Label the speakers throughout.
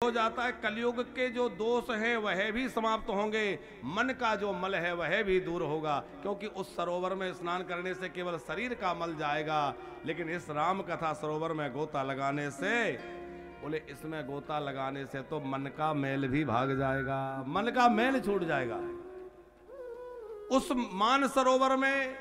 Speaker 1: हो जाता है। कलयुग के जो दोष हैं वह भी समाप्त होंगे, मन का जो मल है वह भी दूर होगा, क्योंकि उस सरोवर में स्नान करने से केवल शरीर का मल जाएगा, लेकिन इस राम कथा सरोवर में गोता लगाने से, बोले इसमें गोता लगाने से तो मन का मैल भी भाग जाएगा, मन का मैल छूट जाएगा। उस मान सरोवर में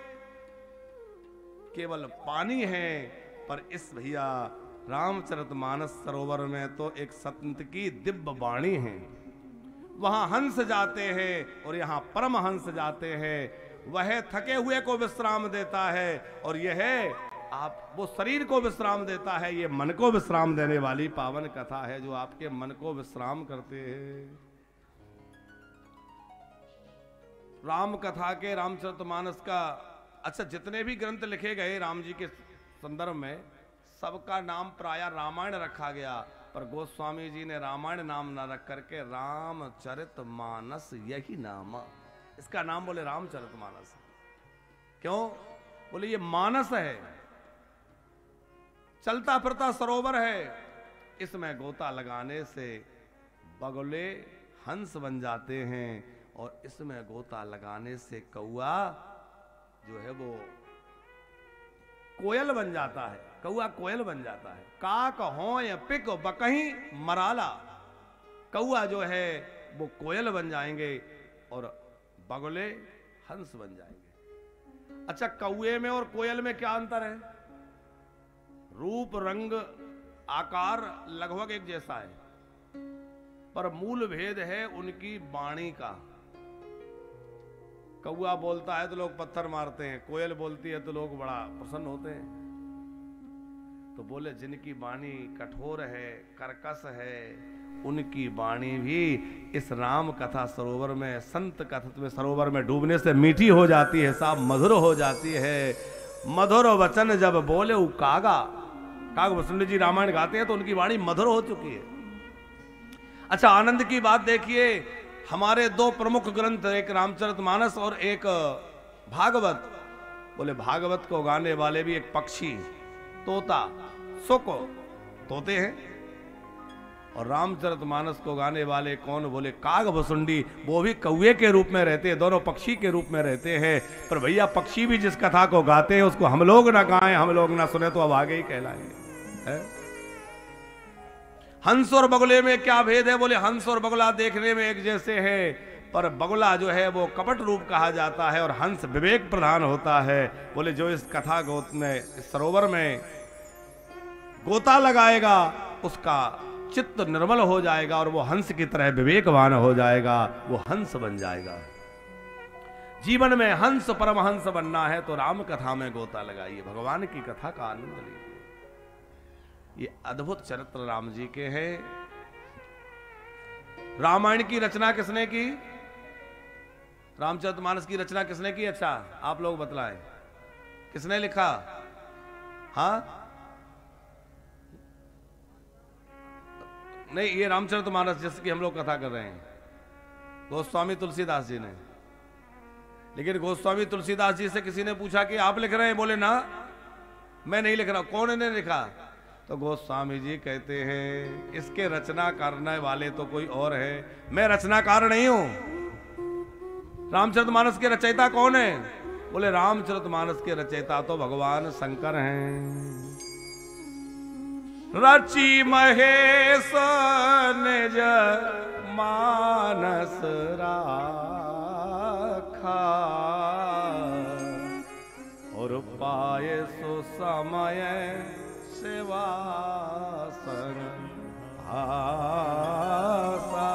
Speaker 1: केवल पानी है, पर इस भैया रामचरितमानस सरोवर में तो एक संत की दिव्य वाणी है। वहां हंस जाते हैं और यहाँ परम हंस जाते हैं। वह थके हुए को विश्राम देता है और यह आप वो शरीर को विश्राम देता है, ये मन को विश्राम देने वाली पावन कथा है जो आपके मन को विश्राम करते हैं। राम कथा के रामचरितमानस का, अच्छा जितने भी ग्रंथ लिखे गए राम जी के संदर्भ में, सबका नाम प्राय रामायण रखा गया, पर गोस्वामी जी ने रामायण नाम न रख करके रामचरितमानस यही नाम, इसका नाम बोले रामचरितमानस। क्यों? बोले ये मानस है, चलता फिरता सरोवर है, इसमें गोता लगाने से बगुले हंस बन जाते हैं और इसमें गोता लगाने से कौआ जो है वो कोयल बन जाता है, कौआ कोयल बन जाता है। काक हो या पिक बकही मराला, कौआ जो है वो कोयल बन जाएंगे और बगुले हंस बन जाएंगे। अच्छा, कौए में और कोयल में क्या अंतर है? रूप रंग आकार लगभग एक जैसा है, पर मूल भेद है उनकी वाणी का। कौआ बोलता है तो लोग पत्थर मारते हैं, कोयल बोलती है तो लोग बड़ा प्रसन्न होते हैं। तो बोले जिनकी वाणी कठोर है, कर्कश है, उनकी वाणी भी इस राम कथा सरोवर में, संत कथा में सरोवर में डूबने से मीठी हो जाती है, साफ मधुर हो जाती है। मधुर वचन जब बोले उ कागा, काग वसुंध जी रामायण गाते हैं तो उनकी वाणी मधुर हो चुकी है। अच्छा, आनंद की बात देखिए, हमारे दो प्रमुख ग्रंथ, एक रामचरितमानस और एक भागवत। बोले भागवत को गाने वाले भी एक पक्षी तोता सुक तोते हैं, और रामचरितमानस को गाने वाले कौन? बोले काग भसुंडी, वो भी कौवे के रूप में रहते हैं, दोनों पक्षी के रूप में रहते हैं। पर भैया पक्षी भी जिस कथा को गाते हैं उसको हम लोग ना गाएं, हम लोग ना सुने तो अब आगे ही कहलाएंगे। है? हंस और बगुले में क्या भेद है? बोले हंस और बगुला देखने में एक जैसे है, पर बगुला जो है वो कपट रूप कहा जाता है और हंस विवेक प्रधान होता है। बोले जो इस कथा गोत में, इस सरोवर में गोता लगाएगा उसका चित्त निर्मल हो जाएगा और वो हंस की तरह विवेकवान हो जाएगा, वो हंस बन जाएगा। जीवन में हंस परमहंस बनना है तो राम कथा में गोता लगाइए, भगवान की कथा का आनंद लीजिए। ये अद्भुत चरित्र राम जी के हैं। रामायण की रचना किसने की? रामचरितमानस की रचना किसने की? अच्छा आप लोग बतलाएं, किसने लिखा? हाँ नहीं, ये रामचरितमानस जिसकी हम लोग कथा कर रहे हैं, गोस्वामी तुलसीदास जी ने। लेकिन गोस्वामी तुलसीदास जी से किसी ने पूछा कि आप लिख रहे हैं? बोले ना, मैं नहीं लिख रहा। कौन ने लिखा? तो गोस्वामी जी कहते हैं इसके रचना करने वाले तो कोई और है, मैं रचनाकार नहीं हूं। रामचरितमानस के रचयिता कौन है? बोले रामचरितमानस के रचयिता तो भगवान शंकर हैं। रचि महेश निज मानस राखा, और पाए सो समय सेवासन आसा।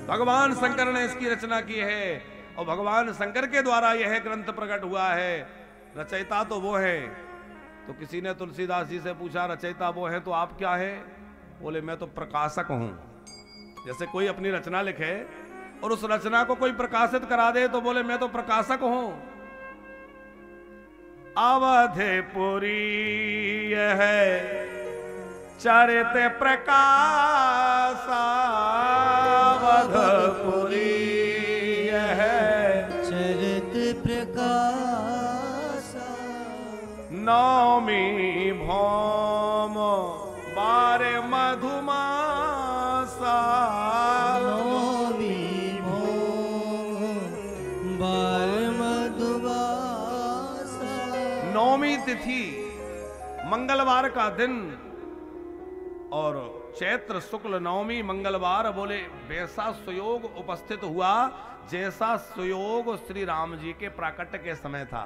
Speaker 1: भगवान शंकर ने इसकी रचना की है और भगवान शंकर के द्वारा यह ग्रंथ प्रकट हुआ है। रचयिता तो वो है। तो किसी ने तुलसीदास जी से पूछा रचयिता वो है तो आप क्या है? बोले मैं तो प्रकाशक हूं। जैसे कोई अपनी रचना लिखे और उस रचना को कोई प्रकाशित करा दे तो बोले मैं तो प्रकाशक हूं। अवधपुरी है चरित प्रकाश, अवधपुरी है
Speaker 2: चरित प्रकाश।
Speaker 1: नौमी भौम बारे मधुमा
Speaker 2: नौमी बाल मधुबासा।
Speaker 1: नौमी तिथि मंगलवार का दिन और चैत्र शुक्ल नवमी मंगलवार बोले वैसा सुयोग उपस्थित हुआ जैसा सुयोग श्री राम जी के प्राकट्य के समय था।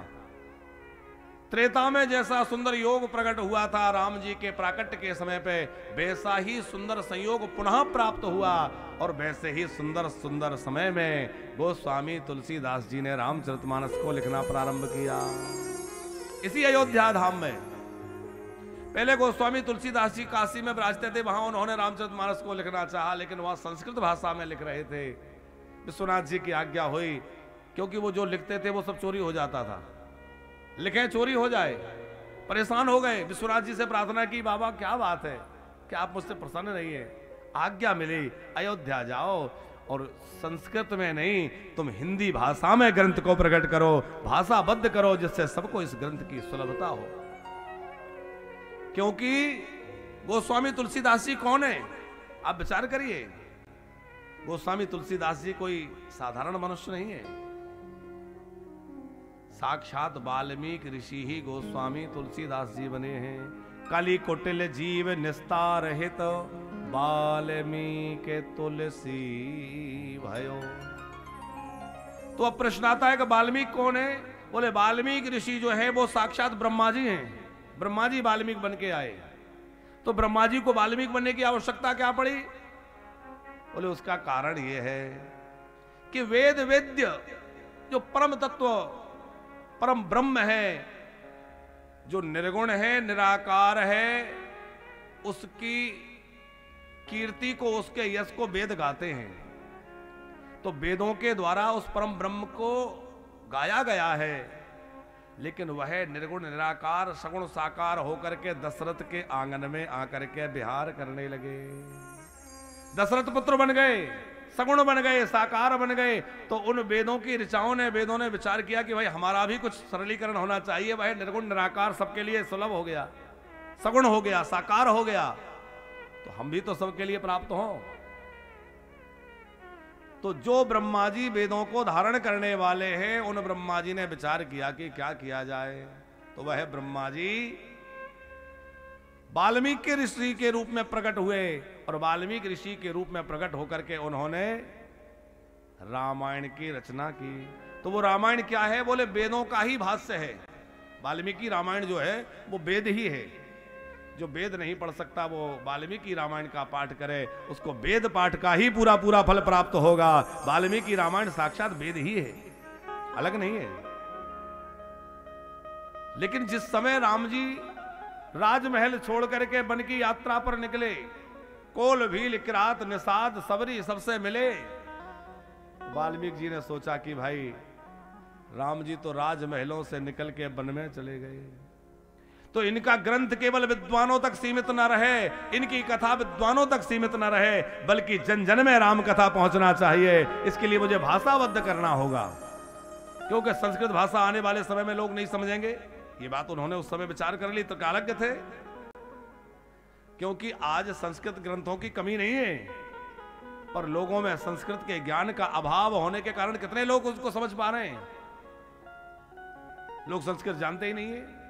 Speaker 1: त्रेता में जैसा सुंदर योग प्रकट हुआ था राम जी के प्राकट्य के समय पे, वैसा ही सुंदर संयोग पुनः प्राप्त हुआ और वैसे ही सुंदर सुंदर समय में गोस्वामी तुलसीदास जी ने रामचरितमानस को लिखना प्रारंभ किया। इसी अयोध्या धाम में पहले गोस्वामी तुलसीदास जी काशी में विराजते थे, वहां उन्होंने रामचरितमानस को लिखना चाहा, लेकिन वह संस्कृत भाषा में लिख रहे थे। विश्वनाथ जी की आज्ञा हुई, क्योंकि वो जो लिखते थे वो सब चोरी हो जाता था। लिखे चोरी हो जाए, परेशान हो गए। विश्वनाथ जी से प्रार्थना की, बाबा क्या बात है कि आप मुझसे प्रसन्न नहीं है? आज्ञा मिली, अयोध्या जाओ और संस्कृत में नहीं तुम हिंदी भाषा में ग्रंथ को प्रकट करो, भाषाबद्ध करो, जिससे सबको इस ग्रंथ की सुलभता हो। क्योंकि गोस्वामी तुलसीदास जी कौन है? आप विचार करिए, गोस्वामी तुलसीदास जी कोई साधारण मनुष्य नहीं है। साक्षात वाल्मीकि ऋषि ही गोस्वामी तुलसीदास जी बने हैं। कलि कुटिल जीव निस्तार हित वाल्मीकि तुलसी भयो। तो अब प्रश्न आता है कि वाल्मीकि कौन है? बोले वाल्मीकि ऋषि जो है वो साक्षात ब्रह्मा जी हैं। ब्रह्मा जी वाल्मीकि बन के आए। तो ब्रह्मा जी को वाल्मीकि बनने की आवश्यकता क्या पड़ी? बोले उसका कारण यह है कि वेद वेद्य जो परम तत्व परम ब्रह्म है, जो निर्गुण है, निराकार है, उसकी कीर्ति को, उसके यश को वेद गाते हैं। तो वेदों के द्वारा उस परम ब्रह्म को गाया गया है, लेकिन वह निर्गुण निराकार सगुण साकार होकर के दशरथ के आंगन में आकर के विहार करने लगे। दशरथ पुत्र बन गए, सगुण बन गए, साकार बन गए। तो उन वेदों की ऋचाओं ने, वेदों ने विचार किया कि भाई हमारा भी कुछ सरलीकरण होना चाहिए। वह निर्गुण निराकार सबके लिए सुलभ हो गया, सगुण हो गया, साकार हो गया, तो हम भी तो सबके लिए प्राप्त हों। तो जो ब्रह्मा जी वेदों को धारण करने वाले हैं, उन ब्रह्मा जी ने विचार किया कि क्या किया जाए। तो वह ब्रह्मा जी वाल्मीकि ऋषि के रूप में प्रकट हुए और वाल्मीकि ऋषि के रूप में प्रकट होकर के उन्होंने रामायण की रचना की। तो वो रामायण क्या है? बोले वेदों का ही भाष्य है। वाल्मीकि रामायण जो है वो वेद ही है। जो वेद नहीं पढ़ सकता वो वाल्मीकि रामायण का पाठ करे, उसको वेद पाठ का ही पूरा पूरा फल प्राप्त होगा। वाल्मीकि रामायण साक्षात वेद ही है, अलग नहीं है। लेकिन जिस समय राम जी राजमहल छोड़ करके वन की यात्रा पर निकले, कोल भील किरात निषाद सबरी सबसे मिले, वाल्मीकि जी ने सोचा कि भाई राम जी तो राजमहलों से निकल के वन में चले गए, तो इनका ग्रंथ केवल विद्वानों तक सीमित न रहे, इनकी कथा विद्वानों तक सीमित न रहे, बल्कि जन जन में राम कथा पहुंचना चाहिए। इसके लिए मुझे भाषाबद्ध करना होगा, क्योंकि संस्कृत भाषा आने वाले समय में लोग नहीं समझेंगे। ये बात उन्होंने उस समय विचार कर ली, तो कालज्ञ थे। क्योंकि आज संस्कृत ग्रंथों की कमी नहीं है, पर लोगों में संस्कृत के ज्ञान का अभाव होने के कारण कितने लोग उसको समझ पा रहे हैं? लोग संस्कृत जानते ही नहीं है।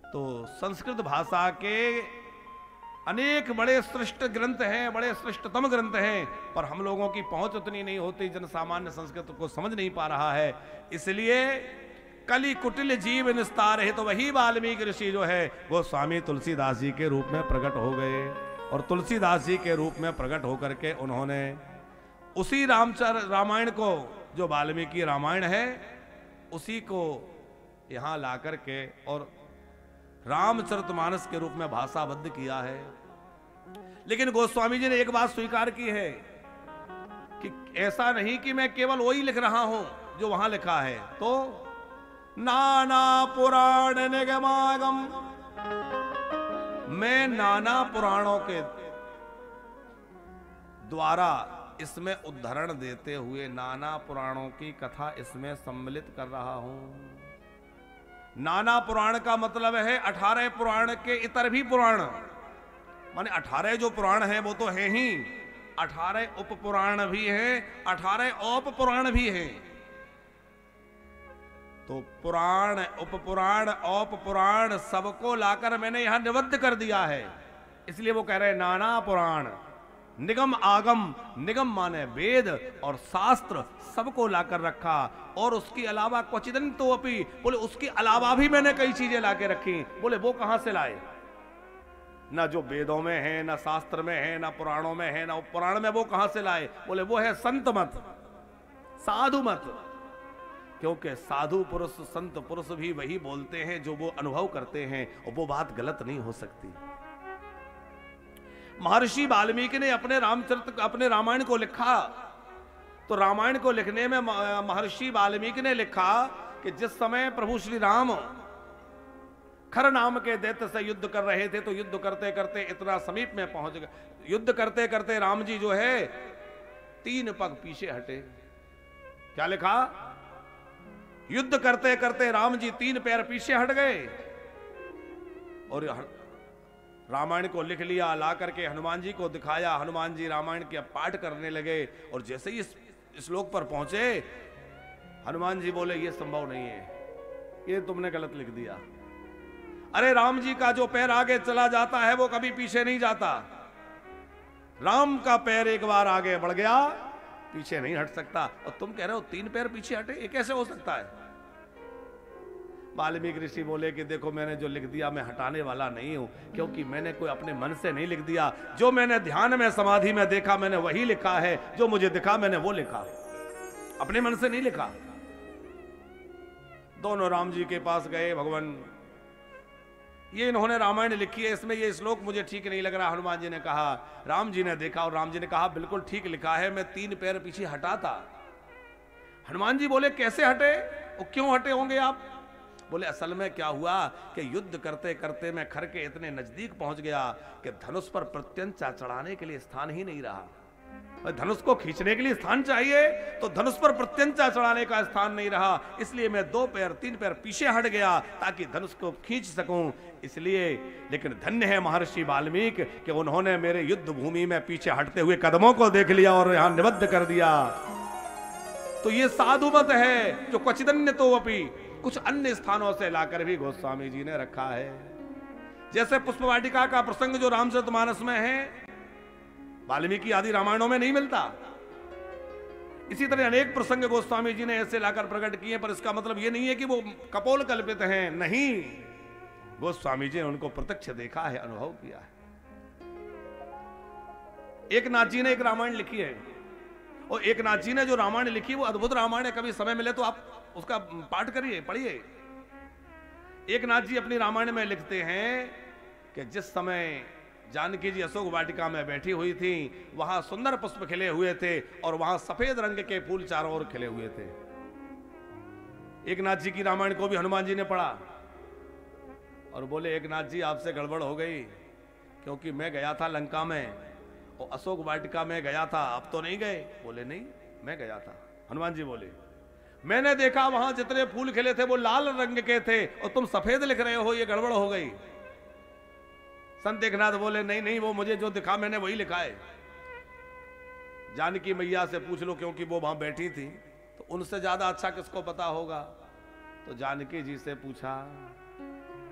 Speaker 1: तो संस्कृत भाषा के अनेक बड़े श्रेष्ठ ग्रंथ हैं, बड़े श्रेष्ठतम ग्रंथ हैं, पर हम लोगों की पहुंच उतनी नहीं होती, जन सामान्य संस्कृत को समझ नहीं पा रहा है। इसलिए कलि कुटिल जीव निस्तार है, तो वही वाल्मीकि ऋषि जो है वो स्वामी तुलसीदास जी के रूप में प्रकट हो गए। और तुलसीदास जी के रूप में प्रकट होकर के उन्होंने उसी रामायण को, जो वाल्मीकि रामायण है, उसी को यहां ला करके और रामचरितमानस के रूप में भाषाबद्ध किया है। लेकिन गोस्वामी जी ने एक बात स्वीकार की है कि ऐसा नहीं कि मैं केवल वही लिख रहा हूं जो वहां लिखा है। तो नाना पुराण निगमागम, मैं नाना पुराणों के द्वारा इसमें उद्धरण देते हुए नाना पुराणों की कथा इसमें सम्मिलित कर रहा हूं। नाना पुराण का मतलब है 18 पुराण के इतर भी पुराण, माने 18 जो पुराण हैं वो तो हैं ही, 18 उपपुराण भी हैं, 18 औप पुराण भी हैं। तो पुराण, उपपुराण, औप पुराण सबको लाकर मैंने यहां निबद्ध कर दिया है। इसलिए वो कह रहे हैं नाना पुराण, निगम आगम, निगम माने वेद और शास्त्र, सबको लाकर रखा। और उसके अलावा क्वचिदन तो अपी, बोले उसके अलावा भी मैंने कई चीजें लाके रखी। बोले वो कहां से लाए? ना जो वेदों में है, ना शास्त्र में है, ना पुराणों में है, ना उपपुराण में, वो कहां से लाए? बोले वो है संत मत, साधु मत। क्योंकि साधु पुरुष, संत पुरुष भी वही बोलते हैं जो वो अनुभव करते हैं, और वो बात गलत नहीं हो सकती। महर्षि वाल्मीकि ने अपने रामचरित, अपने रामायण को लिखा, तो रामायण को लिखने में महर्षि वाल्मीकि ने लिखा कि जिस समय प्रभु श्री राम खर नाम के दैत्य से युद्ध कर रहे थे, तो युद्ध करते करते इतना समीप में पहुंच गए, युद्ध करते करते राम जी जो है 3 पग पीछे हटे। क्या लिखा? युद्ध करते करते राम जी 3 पैर पीछे हट गए। और रामायण को लिख लिया, ला करके हनुमान जी को दिखाया। हनुमान जी रामायण के पाठ करने लगे, और जैसे ही इस श्लोक पर पहुंचे, हनुमान जी बोले ये संभव नहीं है, ये तुमने गलत लिख दिया। अरे राम जी का जो पैर आगे चला जाता है वो कभी पीछे नहीं जाता। राम का पैर एक बार आगे बढ़ गया, पीछे नहीं हट सकता। और तुम कह रहे हो 3 पैर पीछे हटे, ये कैसे हो सकता है? वाल्मीकि ऋषि बोले कि देखो मैंने जो लिख दिया मैं हटाने वाला नहीं हूं, क्योंकि मैंने कोई अपने मन से नहीं लिख दिया। जो मैंने ध्यान में, समाधि में देखा मैंने वही लिखा है, जो मुझे दिखा मैंने वो लिखा, अपने मन से नहीं लिखा। दोनों राम जी के पास गए, भगवान ये इन्होंने रामायण लिखी है, इसमें ये श्लोक मुझे ठीक नहीं लग रहा। हनुमान जी ने कहा, राम जी ने देखा और राम जी ने कहा बिल्कुल ठीक लिखा है, मैं 3 पैर पीछे हटा था। हनुमान जी बोले कैसे हटे, वो क्यों हटे होंगे आप? बोले असल में क्या हुआ कि युद्ध करते करते मैं खर के इतने नजदीक पहुंच गया कि धनुष पर प्रत्यंचा चढ़ाने के लिए स्थान ही नहीं रहा। धनुष को खींचने के लिए स्थान चाहिए, तो धनुष पर प्रत्यंचा चढ़ाने का स्थान नहीं रहा, इसलिए मैं 2 पैर 3 पैर पीछे हट गया ताकि धनुष को खींच सकूं। इसलिए लेकिन धन्य है महर्षि वाल्मीकि कि उन्होंने मेरे युद्ध भूमि में पीछे हटते हुए कदमों को देख लिया और यहां निबद्ध कर दिया। तो ये साधु मत है जो क्वचिदन्य तो अपी, कुछ अन्य स्थानों से लाकर भी गोस्वामी जी ने रखा है। जैसे पुष्प वाटिका का प्रसंग जो रामचरितमानस में है, वाल्मीकि आदि रामायणों में नहीं मिलता। इसी तरह अनेक प्रसंग गोस्वामी जी ने ऐसे लाकर प्रकट किए, पर इसका मतलब यह नहीं है कि वो कपोल कल्पित हैं, नहीं, गोस्वामी जी ने उनको प्रत्यक्ष देखा है, अनुभव किया है। एक नाथ जी ने एक रामायण लिखी है, और एक नाथ जी ने जो रामायण लिखी वो अद्भुत रामायण है, कभी समय मिले तो आप उसका पाठ करिए, पढ़िए। एक नाथ जी अपनी रामायण में लिखते हैं कि जिस समय जानकी जी अशोक वाटिका में बैठी हुई थी, वहां सुंदर पुष्प खिले हुए थे और वहां सफेद रंग के फूल चारों ओर खिले हुए थे। एक नाथ जी की रामायण को भी हनुमान जी ने पढ़ा और बोले एक नाथ जी आपसे गड़बड़ हो गई, क्योंकि मैं गया था लंका में और अशोक वाटिका में गया था, अब तो नहीं गए? बोले नहीं, मैं गया था। हनुमान जी बोले मैंने देखा वहां जितने फूल खिले थे वो लाल रंग के थे और तुम सफेद लिख रहे हो, ये गड़बड़ हो गई। संत एकनाथ बोले नहीं नहीं, वो मुझे जो दिखा मैंने वही लिखा है। जानकी मैया से पूछ लो, क्योंकि वो वहां बैठी थी, तो उनसे ज्यादा अच्छा किसको पता होगा। तो जानकी जी से पूछा,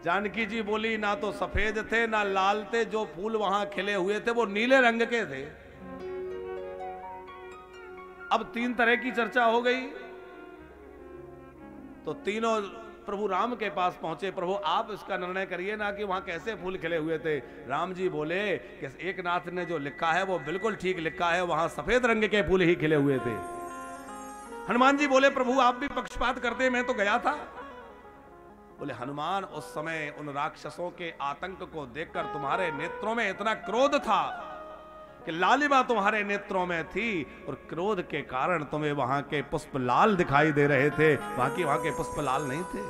Speaker 1: जानकी जी बोली ना तो सफेद थे ना लाल थे, जो फूल वहां खिले हुए थे वो नीले रंग के थे। अब 3 तरह की चर्चा हो गई, तो तीनों प्रभु राम के पास पहुंचे, प्रभु आप इसका निर्णय करिए ना कि वहां कैसे फूल खिले हुए थे। राम जी बोले कि एक नाथ ने जो लिखा है वो बिल्कुल ठीक लिखा है, वहां सफेद रंग के फूल ही खिले हुए थे। हनुमान जी बोले प्रभु आप भी पक्षपात करते, मैं तो गया था। बोले हनुमान उस समय उन राक्षसों के आतंक को देखकर तुम्हारे नेत्रों में इतना क्रोध था कि लालिमा तुम्हारे नेत्रों में थी, और क्रोध के कारण तुम्हें वहां के पुष्प लाल दिखाई दे रहे थे, बाकी वहां के पुष्प लाल नहीं थे।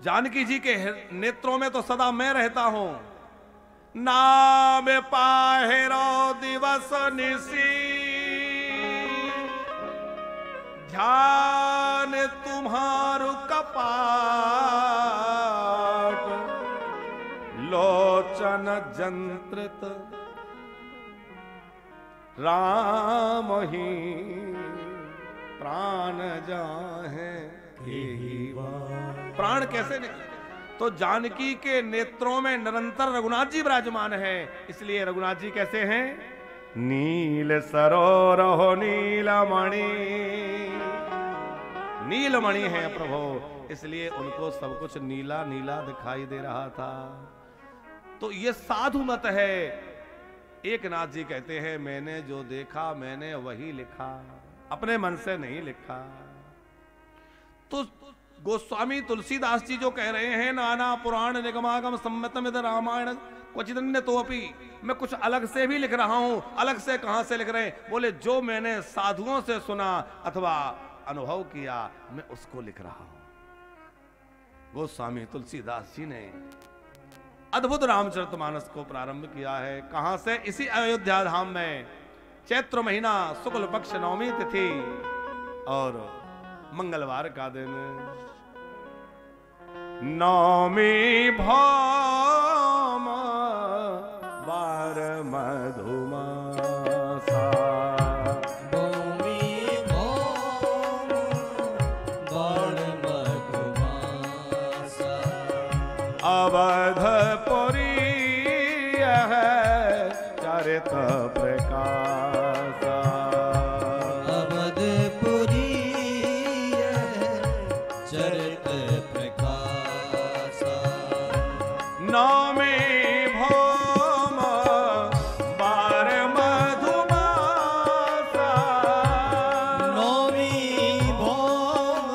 Speaker 1: जानकी जी के नेत्रों में तो सदा मैं रहता हूं, नाम पाहेरो दिवस निसी, ध्यान तुम्हारो कपाट, लोचन जंत्रित राम ही प्राण जाहे ही प्राण कैसे निकले? तो जानकी के नेत्रों में निरंतर रघुनाथ जी विराजमान है, इसलिए रघुनाथ जी कैसे हैं? नील सरोरहो नीलमणि, नीलमणि है प्रभु, इसलिए उनको सब कुछ नीला नीला दिखाई दे रहा था। तो ये साधु मत है। एक नाथ जी कहते हैं मैंने जो देखा मैंने वही लिखा, अपने मन से नहीं लिखा। तो गोस्वामी तुलसीदास जी जो कह रहे हैं नाना पुराण निगमागम सम्मतम इद रामायण क्वचिदन्य तोपि, मैं कुछ अलग से भी लिख रहा हूं। अलग से कहां से लिख रहे हैं? बोले जो मैंने साधुओं से सुना अथवा अनुभव किया मैं उसको लिख रहा हूं। गोस्वामी तुलसीदास जी ने अद्भुत रामचरितमानस को प्रारंभ किया है। कहां से? इसी अयोध्या धाम में चैत्र महीना शुक्ल पक्ष नवमी तिथि और मंगलवार का दिन। नवमी भौम बार मधुमासा,
Speaker 2: नवमी भौम बार मधुमासा,
Speaker 1: अवधपुरी है चरित प्रकाशा,
Speaker 2: अवधपुरी चरित प्रकाशा,
Speaker 1: नवमी भौम बार मधुमासा,
Speaker 2: नवमी भौम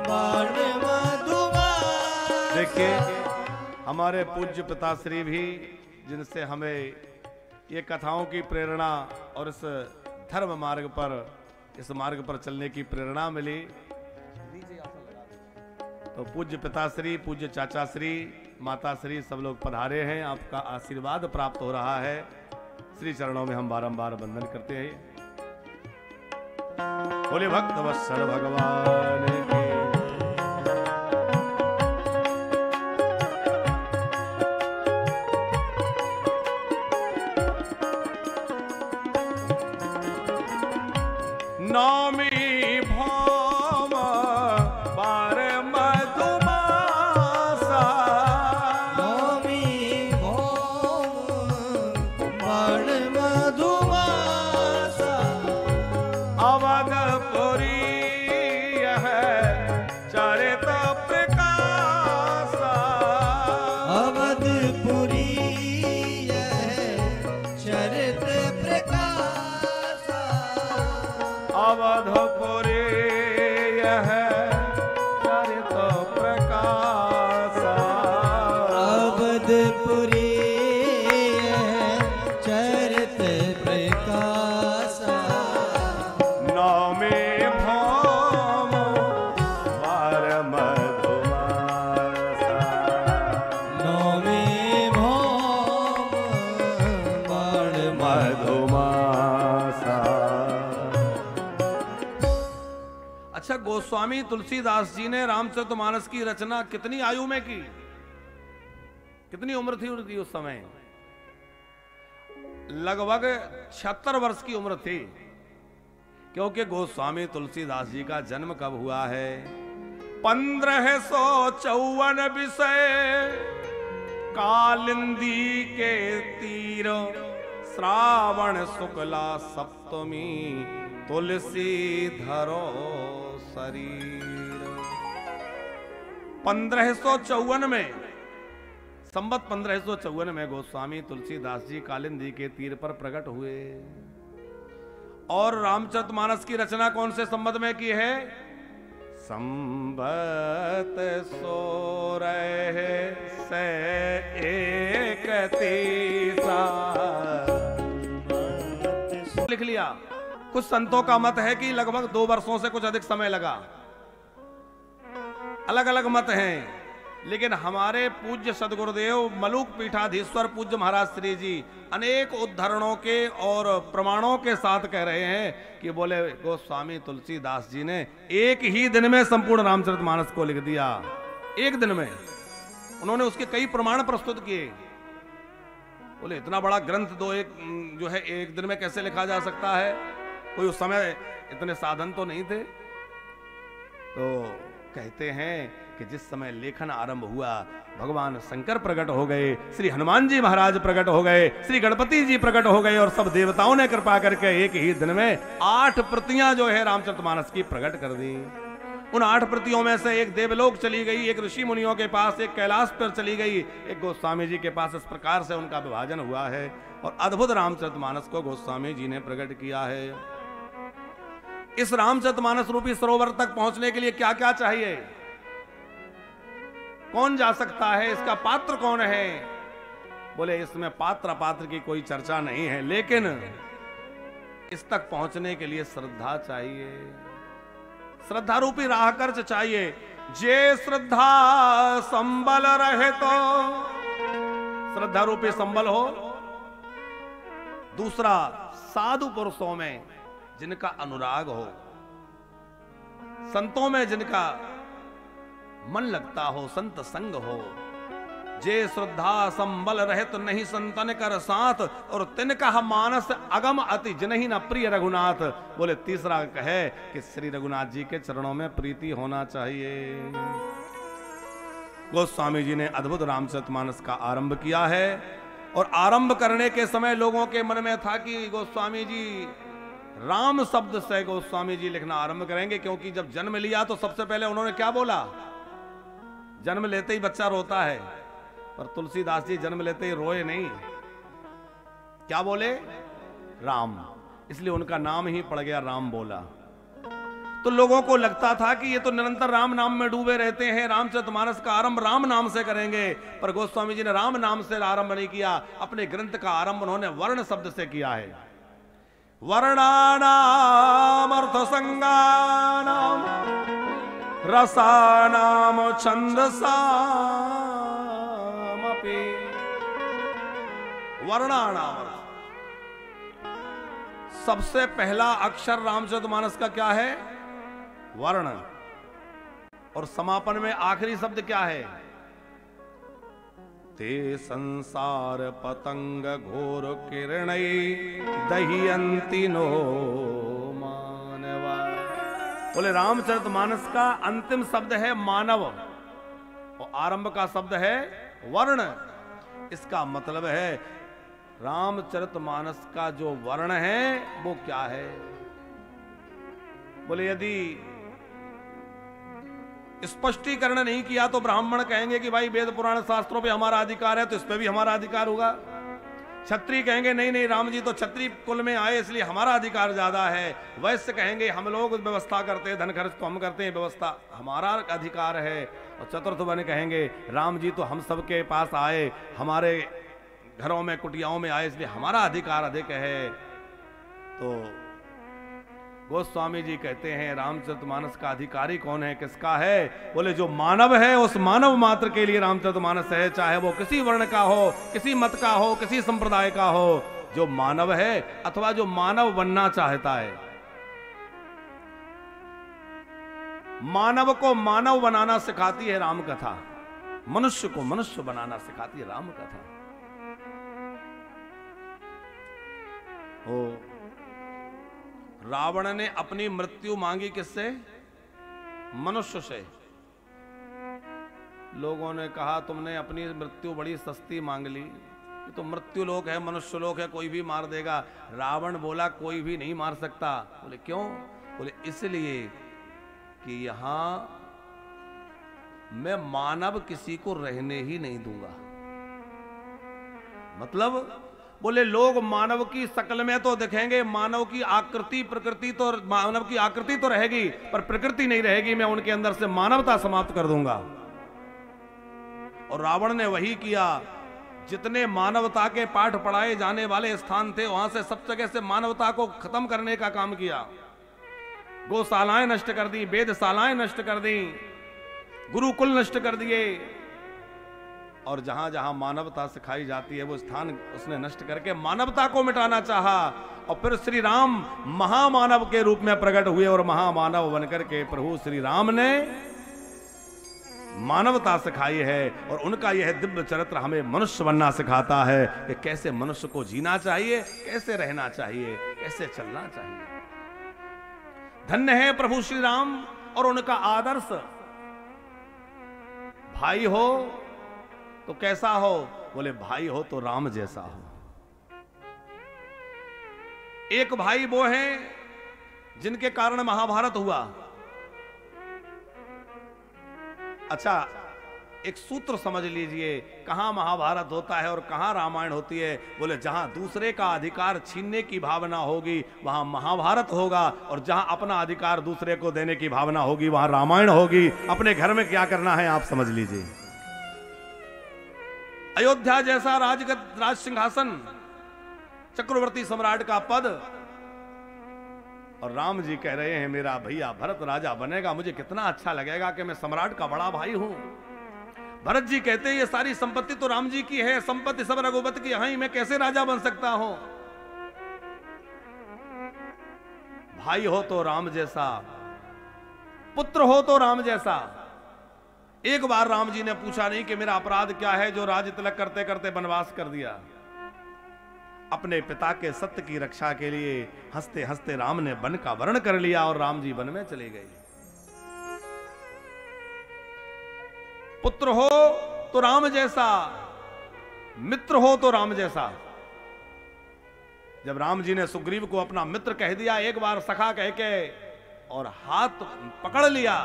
Speaker 2: बार मधुमासा।
Speaker 1: देखिए हमारे पूज्य पिताश्री भी जिनसे हमें ये कथाओं की प्रेरणा और इस धर्म मार्ग पर, इस मार्ग पर चलने की प्रेरणा मिली। तो पूज्य पिताश्री, पूज्य चाचाश्री, माताश्री सब लोग पधारे हैं, आपका आशीर्वाद प्राप्त हो रहा है। श्री चरणों में हम बारंबार वंदन करते हैं। बोले भक्त वत्सल भगवान की। नवमी भौम बार मधुमासा,
Speaker 2: नवमी भौम बार मधुमासा,
Speaker 1: अवधपुरी है चरित प्रकाशा,
Speaker 2: अवधपुरी चरित प्रकाशा,
Speaker 1: अवधपुरी है चरित प्रकाशा,
Speaker 2: अवधपुरी चरित प्रकाशा,
Speaker 1: नवमी भौम बार मधुमासा,
Speaker 2: नवमी भौम बार
Speaker 1: मधुमासा। अच्छा, गोस्वामी तुलसीदास जी ने रामचरितमानस की रचना कितनी आयु में की? कितनी उम्र थी उनकी उस समय? लगभग 76 वर्ष की उम्र थी। क्योंकि गोस्वामी तुलसीदास जी का जन्म कब हुआ है? 1554 विषय कालिंदी के तीर, श्रावण शुक्ला सप्तमी तुलसी धरो शरीर। 1554 में, संवत 1554 में गोस्वामी तुलसीदास जी कालिंदी के तीर पर प्रकट हुए। और रामचरितमानस की रचना कौन से संवत में की है? संवत 1631 लिख लिया। कुछ संतों का मत है कि लगभग 2 वर्षों से कुछ अधिक समय लगा। अलग अलग मत हैं, लेकिन हमारे पूज्य सदगुरुदेव मलुक पीठाधीश्वर पूज्य महाराज श्री जी अनेक उद्धरणों के और प्रमाणों के साथ कह रहे हैं कि बोले गोस्वामी तुलसीदास जी ने एक ही दिन में संपूर्ण रामचरितमानस को लिख दिया। एक दिन में उन्होंने उसके कई प्रमाण प्रस्तुत किए। बोले इतना बड़ा ग्रंथ दो एक जो है एक दिन में कैसे लिखा जा सकता है? कोई उस समय इतने साधन तो नहीं थे। तो कहते हैं कि जिस समय लेखन आरंभ हुआ, भगवान शंकर प्रकट हो गए, श्री हनुमान जी महाराज प्रकट हो गए, श्री गणपति जी प्रकट हो गए और सब देवताओं ने कृपा करके एक ही दिन में 8 प्रतियां जो है रामचरितमानस की प्रकट कर दी। उन 8 प्रतियों में से एक देवलोक चली गई, एक ऋषि मुनियों के पास, एक कैलाश पर चली गई, एक गोस्वामी जी के पास। इस प्रकार से उनका विभाजन हुआ है और अद्भुत रामचरितमानस को गोस्वामी जी ने प्रकट किया है। इस रामचरितमानस रूपी सरोवर तक पहुंचने के लिए क्या क्या चाहिए? कौन जा सकता है? इसका पात्र कौन है? बोले इसमें पात्र अपात्र की कोई चर्चा नहीं है, लेकिन इस तक पहुंचने के लिए श्रद्धा चाहिए, श्रद्धा रूपी राह खर्च चाहिए। जे श्रद्धा संबल रहे तो, श्रद्धा रूपी संबल हो। दूसरा, साधु पुरुषों में जिनका अनुराग हो, संतों में जिनका मन लगता हो, संत संग हो। जे श्रद्धा संबल रहे तो नहीं संतन कर साथ, और तिनका मानस अगम अति जिनहि न प्रिय रघुनाथ। बोले तीसरा कहे कि श्री रघुनाथ जी के चरणों में प्रीति होना चाहिए। गोस्वामी जी ने अद्भुत रामचरितमानस का आरंभ किया है और आरंभ करने के समय लोगों के मन में था कि गोस्वामी जी राम शब्द से गोस्वामी जी लिखना आरंभ करेंगे, क्योंकि जब जन्म लिया तो सबसे पहले उन्होंने क्या बोला? जन्म लेते ही बच्चा रोता है, पर तुलसीदास जी जन्म लेते ही रोए नहीं। क्या बोले? राम। इसलिए उनका नाम ही पड़ गया राम बोला। तो लोगों को लगता था कि ये तो निरंतर राम नाम में डूबे रहते हैं, रामचरितमानस का आरंभ राम नाम से करेंगे। पर गोस्वामी जी ने राम नाम से आरंभ नहीं किया, अपने ग्रंथ का आरंभ उन्होंने वर्ण शब्द से किया है। वर्णानाम अर्थ संज्ञानाम रसानाम छंदसामपि। वर्णानाम, सबसे पहला अक्षर रामचरितमानस का क्या है? वर्ण। और समापन में आखिरी शब्द क्या है? ते संसार पतंग घोर किरणई दहियंती नो मानवा। बोले रामचरितमानस का अंतिम शब्द है मानव और आरंभ का शब्द है वर्ण। इसका मतलब है रामचरितमानस का जो वर्ण है वो क्या है? बोले यदि स्पष्टीकरण नहीं किया तो ब्राह्मण कहेंगे कि भाई वेद पुराण शास्त्रों पे हमारा अधिकार है, तो इस पे भी हमारा अधिकार होगा। क्षत्रिय कहेंगे नहीं नहीं, राम जी तो क्षत्रिय कुल में आए इसलिए हमारा अधिकार ज्यादा है। वैश्य कहेंगे हम लोग व्यवस्था करते हैं, धन खर्च तो हम करते हैं, व्यवस्था हमारा अधिकार है। और चतुर्थ वर्ग कहेंगे राम जी तो हम सबके पास आए, हमारे घरों में कुटियाओं में आए, इसलिए हमारा अधिकार अधिक है। तो गोस्वामी जी कहते हैं रामचरितमानस का अधिकारी कौन है, किसका है? बोले जो मानव है उस मानव मात्र के लिए रामचरितमानस है, चाहे वो किसी वर्ण का हो, किसी मत का हो, किसी संप्रदाय का हो। जो मानव है अथवा जो मानव बनना चाहता है, मानव को मानव बनाना सिखाती है राम कथा, मनुष्य को मनुष्य बनाना सिखाती है राम कथा। ओ रावण ने अपनी मृत्यु मांगी किससे? मनुष्य से। लोगों ने कहा तुमने अपनी मृत्यु बड़ी सस्ती मांग ली, ये तो मृत्यु लोक है, मनुष्य लोक है, कोई भी मार देगा। रावण बोला कोई भी नहीं मार सकता। बोले क्यों? बोले इसलिए कि यहां मैं मानव किसी को रहने ही नहीं दूंगा। मतलब बोले लोग मानव की शक्ल में तो दिखेंगे, मानव की आकृति प्रकृति तो, मानव की आकृति तो रहेगी पर प्रकृति नहीं रहेगी। मैं उनके अंदर से मानवता समाप्त कर दूंगा। और रावण ने वही किया। जितने मानवता के पाठ पढ़ाए जाने वाले स्थान थे वहां से सब जगह से मानवता को खत्म करने का काम किया। गौशालाएं नष्ट कर दी, वेदशालाएं नष्ट कर दी, गुरुकुल नष्ट कर दिए, और जहां जहां मानवता सिखाई जाती है वो स्थान उसने नष्ट करके मानवता को मिटाना चाहा। और फिर श्री राम महामानव के रूप में प्रकट हुए और महामानव बनकर के प्रभु श्री राम ने मानवता सिखाई है और उनका यह दिव्य चरित्र हमें मनुष्य बनना सिखाता है कि कैसे मनुष्य को जीना चाहिए, कैसे रहना चाहिए, कैसे चलना चाहिए। धन्य है प्रभु श्री राम और उनका आदर्श। भाई हो तो कैसा हो? बोले भाई हो तो राम जैसा हो। एक भाई वो हैं जिनके कारण महाभारत हुआ। अच्छा, एक सूत्र समझ लीजिए, कहां महाभारत होता है और कहां रामायण होती है। बोले जहां दूसरे का अधिकार छीनने की भावना होगी वहां महाभारत होगा, और जहां अपना अधिकार दूसरे को देने की भावना होगी वहां रामायण होगी। अपने घर में क्या करना है आप समझ लीजिए। अयोध्या जैसा राज सिंहासन, चक्रवर्ती सम्राट का पद, और राम जी कह रहे हैं मेरा भैया भरत राजा बनेगा, मुझे कितना अच्छा लगेगा कि मैं सम्राट का बड़ा भाई हूं। भरत जी कहते हैं ये सारी संपत्ति तो राम जी की है, संपत्ति सब रघुपति की, यहां मैं कैसे राजा बन सकता हूं? भाई हो तो राम जैसा, पुत्र हो तो राम जैसा। एक बार राम जी ने पूछा नहीं कि मेरा अपराध क्या है जो राज तिलक करते करते वनवास कर दिया। अपने पिता के सत्य की रक्षा के लिए हंसते हंसते राम ने वन का वर्ण कर लिया और राम जी वन में चले गए। पुत्र हो तो राम जैसा, मित्र हो तो राम जैसा। जब राम जी ने सुग्रीव को अपना मित्र कह दिया, एक बार सखा कह के, और हाथ पकड़ लिया,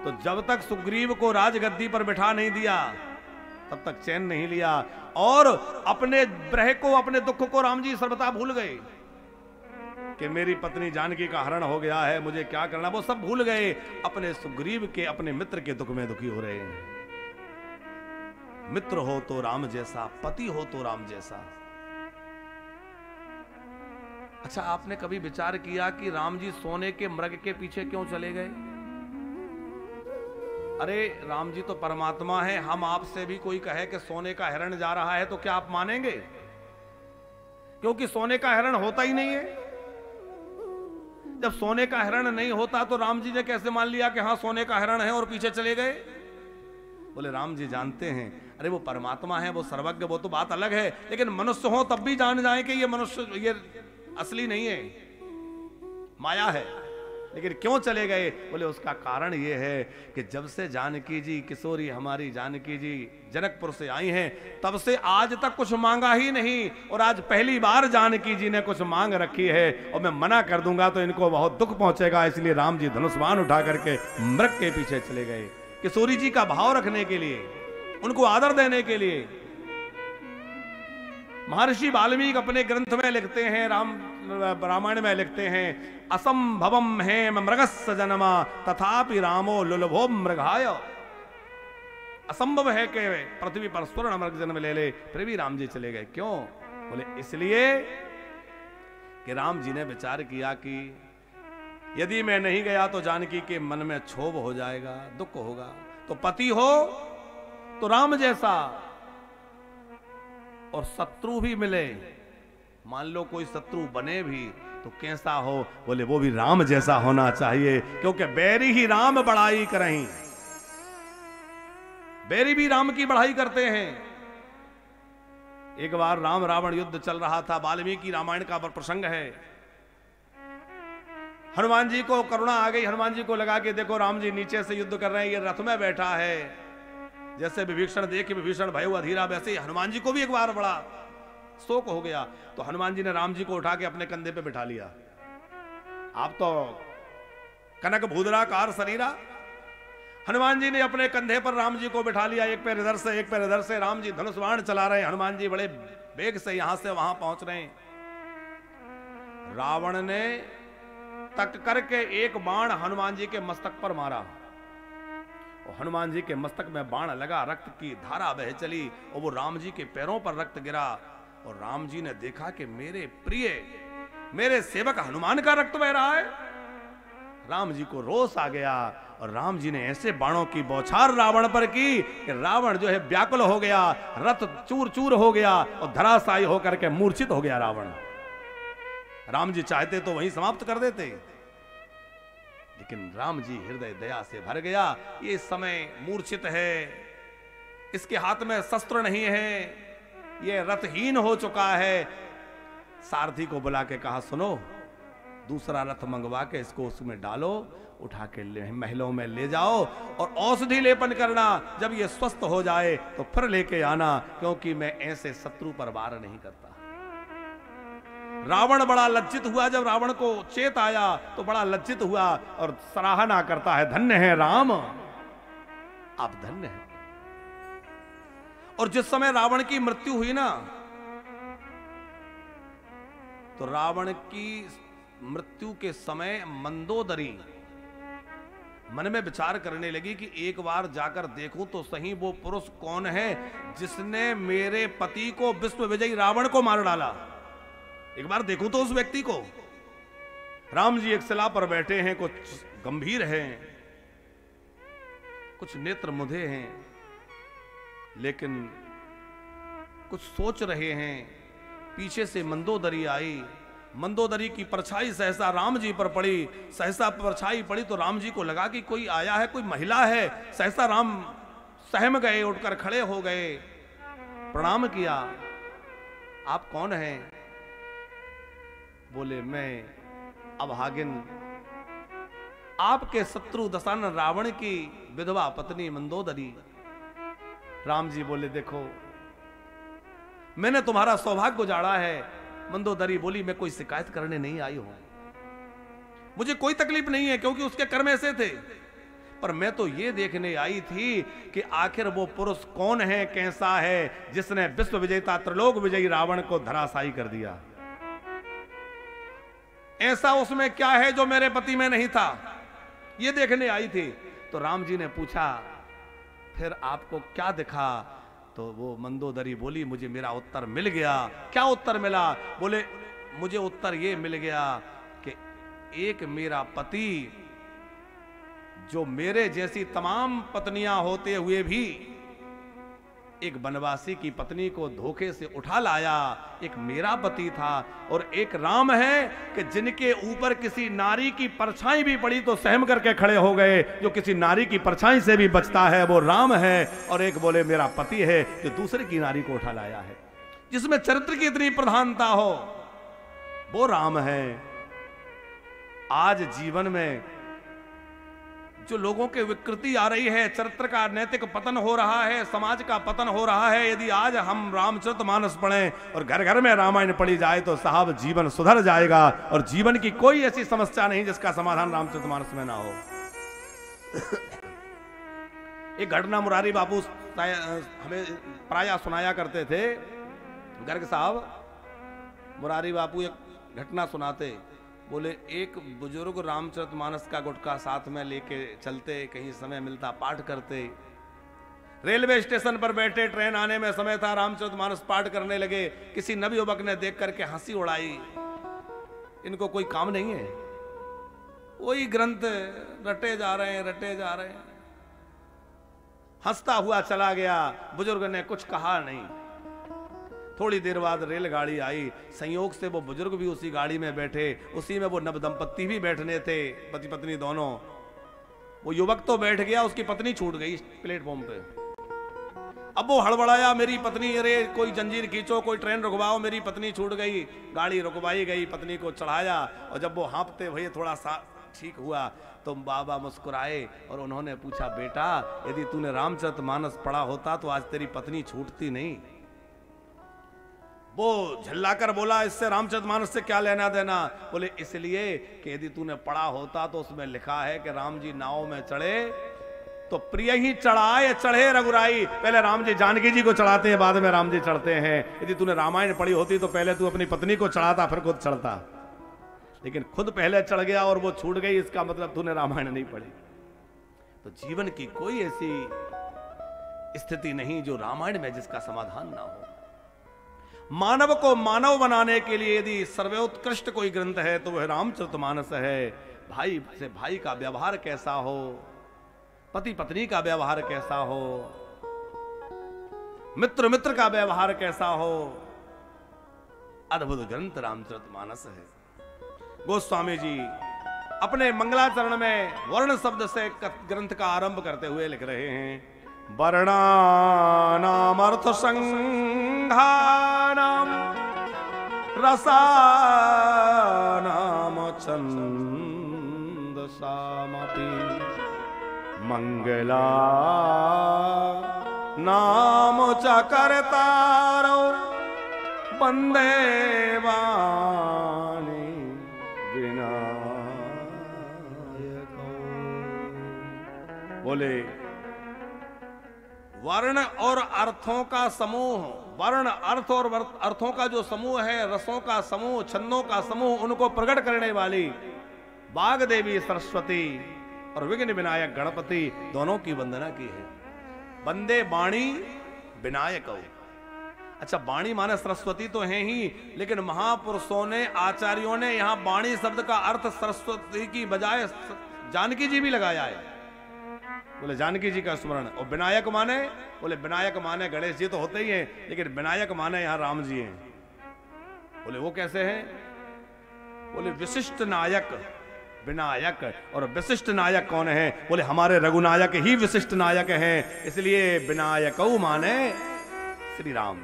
Speaker 1: तो जब तक सुग्रीव को राजगद्दी पर बिठा नहीं दिया तब तक चैन नहीं लिया, और अपने ब्रह को, अपने दुख को राम जी सर्वथा भूल गए कि मेरी पत्नी जानकी का हरण हो गया है, मुझे क्या करना, वो सब भूल गए। अपने सुग्रीव के, अपने मित्र के दुख में दुखी हो रहे हैं। मित्र हो तो राम जैसा, पति हो तो राम जैसा। अच्छा, आपने कभी विचार किया कि राम जी सोने के मृग के पीछे क्यों चले गए? अरे राम जी तो परमात्मा है, हम आपसे भी कोई कहे कि सोने का हिरण जा रहा है तो क्या आप मानेंगे? क्योंकि सोने का हिरण होता ही नहीं है। जब सोने का हिरण नहीं होता तो राम जी ने कैसे मान लिया कि हाँ सोने का हिरण है और पीछे चले गए? बोले राम जी जानते हैं, अरे वो परमात्मा है, वो सर्वज्ञ, वो तो बात अलग है, लेकिन मनुष्य हो तब भी जान जाए कि ये मनुष्य, ये असली नहीं है, माया है। लेकिन क्यों चले गए? बोले उसका कारण ये है कि जब से जानकी जी, किशोरी हमारी जानकी जी जनकपुर से आई हैं, तब से आज तक कुछ मांगा ही नहीं, और आज पहली बार जानकी जी ने कुछ मांग रखी है, और मैं मना कर दूंगा तो इनको बहुत दुख पहुंचेगा। इसलिए राम जी धनुष्बाण उठा करके मृग के पीछे चले गए, किशोरी जी का भाव रखने के लिए, उनको आदर देने के लिए। महर्षि वाल्मीकि अपने ग्रंथ में लिखते हैं, रामायण में लिखते हैं, असंभवम है मृगस्य जन्मा तथापि रामो लुलभो मृगाय। असंभव है कि पृथ्वी पर स्वर्ण मृग जन्म ले ले, फिर भी राम जी चले गए। क्यों? बोले इसलिए कि राम जी ने विचार किया कि यदि मैं नहीं गया तो जानकी के मन में क्षोभ हो जाएगा, दुख होगा। तो पति हो तो राम जैसा, और शत्रु भी मिले, मान लो कोई शत्रु बने भी तो कैसा हो? बोले वो भी राम जैसा होना चाहिए, क्योंकि बैरी ही राम बढ़ाई करहीं। बैरी भी राम की बढ़ाई करते हैं। एक बार राम रावण युद्ध चल रहा था, वाल्मीकि रामायण का प्रसंग है। हनुमान जी को करुणा आ गई, हनुमान जी को लगा कि देखो राम जी नीचे से युद्ध कर रहे हैं, ये रथ में बैठा है। जैसे विभीषण देख विभीषण भय हुआ धीरा, वैसे ही हनुमान जी को भी एक बार बड़ा शोक हो गया। तो हनुमान जी ने राम जी को उठा के अपने कंधे पे बिठा लिया। आप तो कनक भूदराकार शरीरा। हनुमान जी ने अपने कंधे पर राम जी को बिठा लिया, एक पैर इधर से एक पैर इधर से। राम जी धनुष बाण चला रहे हैं, हनुमान जी बड़े वेग से यहां से वहां पहुंच रहे हैं। रावण ने तक करके एक बाण हनुमान जी के मस्तक पर मारा, और हनुमान जी के मस्तक में बाण लगा, रक्त की धारा बह चली, और वो राम जी के पैरों पर रक्त गिरा। और राम जी ने देखा कि मेरे प्रिय, मेरे सेवक हनुमान का रक्त बह रहा है। राम जी को रोष आ गया, और राम जी ने ऐसे बाणों की बौछार रावण पर की कि रावण जो है व्याकुल हो गया, रथ चूर चूर हो गया, और धराशायी होकर के मूर्छित हो गया रावण। राम जी चाहते तो वहीं समाप्त कर देते, लेकिन राम जी हृदय दया से भर गया। ये इस समय मूर्छित है, इसके हाथ में शस्त्र नहीं है, ये रथहीन हो चुका है। सारथी को बुला के कहा, सुनो, दूसरा रथ मंगवा के इसको उसमें डालो, उठा के महलों में ले जाओ और औषधि लेपन करना। जब ये स्वस्थ हो जाए तो फिर लेके आना, क्योंकि मैं ऐसे शत्रु पर वार नहीं करता। रावण बड़ा लज्जित हुआ। जब रावण को चेत आया तो बड़ा लज्जित हुआ और सराहना करता है, धन्य है राम, आप धन्य हैं। और जिस समय रावण की मृत्यु हुई ना, तो रावण की मृत्यु के समय मंदोदरी मन में विचार करने लगी कि एक बार जाकर देखूं तो सही वो पुरुष कौन है जिसने मेरे पति को विश्व विजयी रावण को मार डाला। एक बार देखूं तो उस व्यक्ति को। राम जी एक शिला पर बैठे हैं, कुछ गंभीर हैं, कुछ नेत्र मुधे हैं, लेकिन कुछ सोच रहे हैं। पीछे से मंदोदरी आई। मंदोदरी की परछाई सहसा राम जी पर पड़ी। सहसा परछाई पड़ी तो राम जी को लगा कि कोई आया है, कोई महिला है। सहसा राम सहम गए, उठकर खड़े हो गए, प्रणाम किया। आप कौन हैं? बोले, मैं अभागिन, आपके शत्रु दशानन रावण की विधवा पत्नी मंदोदरी। राम जी बोले, देखो, मैंने तुम्हारा सौभाग्य उजाड़ा है। मंदोदरी बोली, मैं कोई शिकायत करने नहीं आई हूं, मुझे कोई तकलीफ नहीं है, क्योंकि उसके कर्म ऐसे थे। पर मैं तो ये देखने आई थी कि आखिर वो पुरुष कौन है, कैसा है, जिसने विश्व विजेता त्रिलोक विजयी रावण को धराशायी कर दिया। ऐसा उसमें क्या है जो मेरे पति में नहीं था, ये देखने आई थी। तो राम जी ने पूछा, फिर आपको क्या दिखा? तो वो मंदोदरी बोली, मुझे मेरा उत्तर मिल गया। क्या उत्तर मिला? बोले, मुझे उत्तर ये मिल गया कि एक मेरा पति, जो मेरे जैसी तमाम पत्नियां होते हुए भी एक वनवासी की पत्नी को धोखे से उठा लाया, एक मेरा पति था। और एक राम है कि जिनके ऊपर किसी नारी की परछाई भी पड़ी तो सहम करके खड़े हो गए। जो किसी नारी की परछाई से भी बचता है वो राम है। और एक बोले मेरा पति है जो दूसरे की नारी को उठा लाया है, जिसमें चरित्र की इतनी प्रधानता हो, वो राम है। आज जीवन में जो लोगों के विकृति आ रही है, चरित्र का नैतिक पतन हो रहा है, समाज का पतन हो रहा है, यदि आज हम रामचरितमानस पढ़ें और घर घर में रामायण पढ़ी जाए तो साहब जीवन सुधर जाएगा। और जीवन की कोई ऐसी समस्या नहीं जिसका समाधान रामचरितमानस में ना हो। एक घटना मुरारी बापू हमें प्रायः सुनाया करते थे। गर्ग साहब मुरारी बापू एक घटना सुनाते। बोले, एक बुजुर्ग रामचरितमानस का गुटखा साथ में लेके चलते, कहीं समय मिलता पाठ करते। रेलवे स्टेशन पर बैठे, ट्रेन आने में समय था, रामचरितमानस पाठ करने लगे। किसी नवयुवक ने देख करके हंसी उड़ाई। इनको कोई काम नहीं है, वही ग्रंथ रटे जा रहे हैं, रटे जा रहे हैं। हंसता हुआ चला गया। बुजुर्ग ने कुछ कहा नहीं। थोड़ी देर बाद रेलगाड़ी आई। संयोग से वो बुजुर्ग भी उसी गाड़ी में बैठे, उसी में वो नवदंपति भी बैठने थे, पति पत्नी दोनों। वो युवक तो बैठ गया, उसकी पत्नी छूट गई प्लेटफॉर्म पे। अब वो हड़बड़ाया, मेरी पत्नी, अरे कोई जंजीर खींचो, कोई ट्रेन रुकवाओ, मेरी पत्नी छूट गई। गाड़ी रुकवाई गई, पत्नी को चढ़ाया, और जब वो हाँफते हुए थोड़ा सा ठीक हुआ तो बाबा मुस्कुराए और उन्होंने पूछा, बेटा, यदि तूने रामचरितमानस पढ़ा होता तो आज तेरी पत्नी छूटती नहीं। वो झल्लाकर बोला, इससे रामचरितमानस से क्या लेना देना? बोले, इसलिए कि यदि तूने पढ़ा होता तो उसमें लिखा है कि राम जी नाव में चढ़े तो प्रिय ही चढ़ाए, चढ़े रघुराई। पहले राम जी जानकी जी को चढ़ाते हैं, बाद में राम जी चढ़ते हैं। यदि तूने रामायण पढ़ी होती तो पहले तू अपनी पत्नी को चढ़ाता, फिर खुद चढ़ता। लेकिन खुद पहले चढ़ गया और वो छूट गई, इसका मतलब तूने रामायण नहीं पढ़ी। तो जीवन की कोई ऐसी स्थिति नहीं जो रामायण में जिसका समाधान ना हो। मानव को मानव बनाने के लिए यदि सर्वोत्कृष्ट कोई ग्रंथ है तो वह रामचरितमानस है। भाई से भाई का व्यवहार कैसा हो, पति पत्नी का व्यवहार कैसा हो, मित्र मित्र का व्यवहार कैसा हो, अद्भुत ग्रंथ रामचरितमानस है। गोस्वामी जी अपने मंगलाचरण में वर्ण शब्द से ग्रंथ का आरंभ करते हुए लिख रहे हैं, वर्णानाम अर्थ संघानाम रसानाम छंदसामपि मंगला नाम च कर्तारौ वंदे वाणी विनायकौ। बोले वर्ण और अर्थों का समूह, वर्ण अर्थ और अर्थों का जो समूह है, रसों का समूह, छंदों का समूह, उनको प्रकट करने वाली बाग देवी सरस्वती और विघ्न विनायक गणपति दोनों की वंदना की है। वंदे वाणी विनायक। अच्छा, वाणी माने सरस्वती तो है ही, लेकिन महापुरुषों ने, आचार्यों ने यहां वाणी शब्द का अर्थ सरस्वती की बजाय जानकी जी भी लगाया है। बोले जानकी जी का स्मरण। और विनायक माने, बोले विनायक माने गणेश जी तो होते ही हैं, लेकिन विनायक माने यहां राम जी हैं। बोले वो कैसे हैं? बोले विशिष्ट नायक विनायक। और विशिष्ट नायक कौन है? बोले हमारे रघुनायक ही विशिष्ट नायक हैं, इसलिए विनायक माने श्री राम।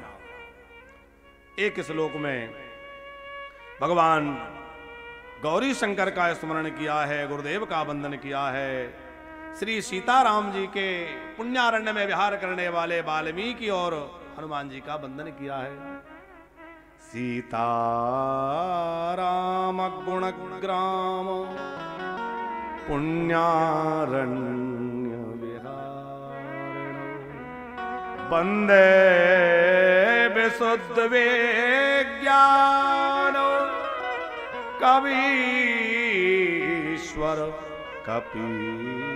Speaker 1: एक श्लोक में भगवान गौरी शंकर का स्मरण किया है, गुरुदेव का वंदन किया है, श्री सीताराम जी के पुण्यारण्य में विहार करने वाले वाल्मीकि और हनुमान जी का वंदन किया है। सीताराम गुणग्राम पुण्यारण्य विहारण वंदे विशुद्ध विज्ञान कवीश्वर कपीश्वर।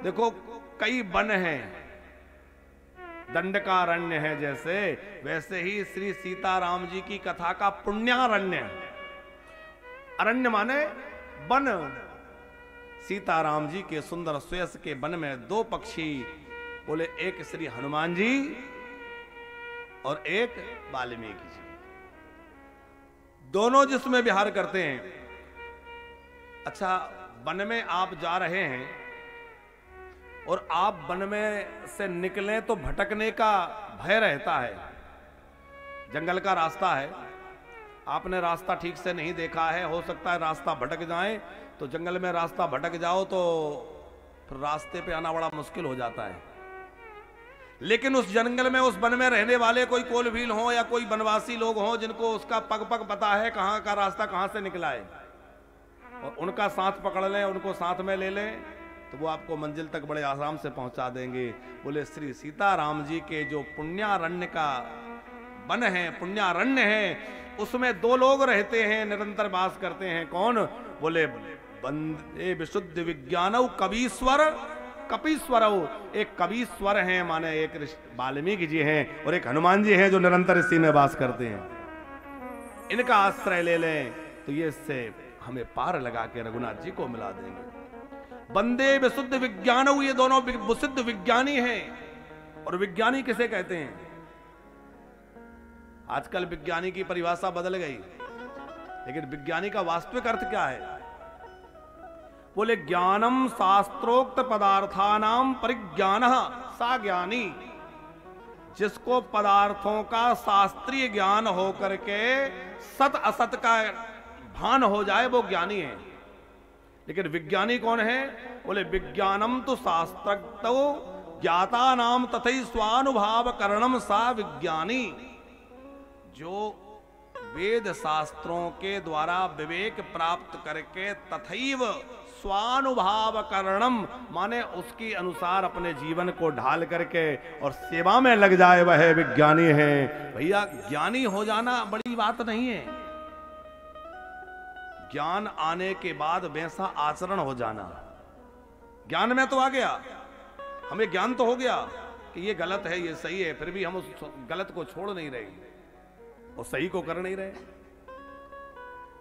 Speaker 1: देखो कई वन हैं, दंडकारण्य है जैसे, वैसे ही श्री सीताराम जी की कथा का पुण्यारण्य। अरण्य माने वन। सीताराम जी के सुंदर सुयस के वन में दो पक्षी, बोले एक श्री हनुमान जी और एक वाल्मीकि जी, दोनों जिसमें विहार करते हैं। अच्छा, वन में आप जा रहे हैं और आप वन में से निकलें तो भटकने का भय रहता है। जंगल का रास्ता है, आपने रास्ता ठीक से नहीं देखा है, हो सकता है रास्ता भटक जाए, तो जंगल में रास्ता भटक जाओ तो फिर रास्ते पे आना बड़ा मुश्किल हो जाता है। लेकिन उस जंगल में, उस वन में रहने वाले कोई कोलभील हो या कोई वनवासी लोग हों जिनको उसका पग पग पता है कहाँ का रास्ता कहाँ से निकला है, और उनका साथ पकड़ लें, उनको साथ में ले लें, तो वो आपको मंजिल तक बड़े आराम से पहुंचा देंगे। बोले श्री सीताराम जी के जो पुण्यारण्य का वन है, पुण्यारण्य है, उसमें दो लोग रहते हैं, निरंतर वास करते हैं। कौन? बोले वंदे विशुद्ध विज्ञानौ कवीश्वर कपीश्वरौ। एक कवीश्वर हैं माने एक वाल्मीकि जी हैं, और एक हनुमान जी हैं जो निरंतर इसी में वास करते हैं। इनका आश्रय ले लें तो ये इससे हमें पार लगा के रघुनाथ जी को मिला देंगे। वंदे विशुद्ध विज्ञानौ, ये दोनों विशुद्ध विज्ञानी हैं। और विज्ञानी किसे कहते हैं? आजकल विज्ञानी की परिभाषा बदल गई, लेकिन विज्ञानी का वास्तविक अर्थ क्या है? बोले ज्ञानम शास्त्रोक्त पदार्थानाम परिज्ञानः सा ज्ञानी। जिसको पदार्थों का शास्त्रीय ज्ञान हो करके सत असत का भान हो जाए वो ज्ञानी है। लेकिन विज्ञानी कौन है? बोले विज्ञानम तो शास्त्रज्ञ ज्ञाता नाम तथै स्वानुभाव करणम सा विज्ञानी। जो वेद शास्त्रों के द्वारा विवेक प्राप्त करके तथैव स्वानुभाव करणम माने उसकी अनुसार अपने जीवन को ढाल करके और सेवा में लग जाए, वह विज्ञानी है। भैया ज्ञानी हो जाना बड़ी बात नहीं है, ज्ञान आने के बाद वैसा आचरण हो जाना। ज्ञान में तो आ गया, हमें ज्ञान तो हो गया कि ये गलत है ये सही है, फिर भी हम उस गलत को छोड़ नहीं रहे और सही को कर नहीं रहे।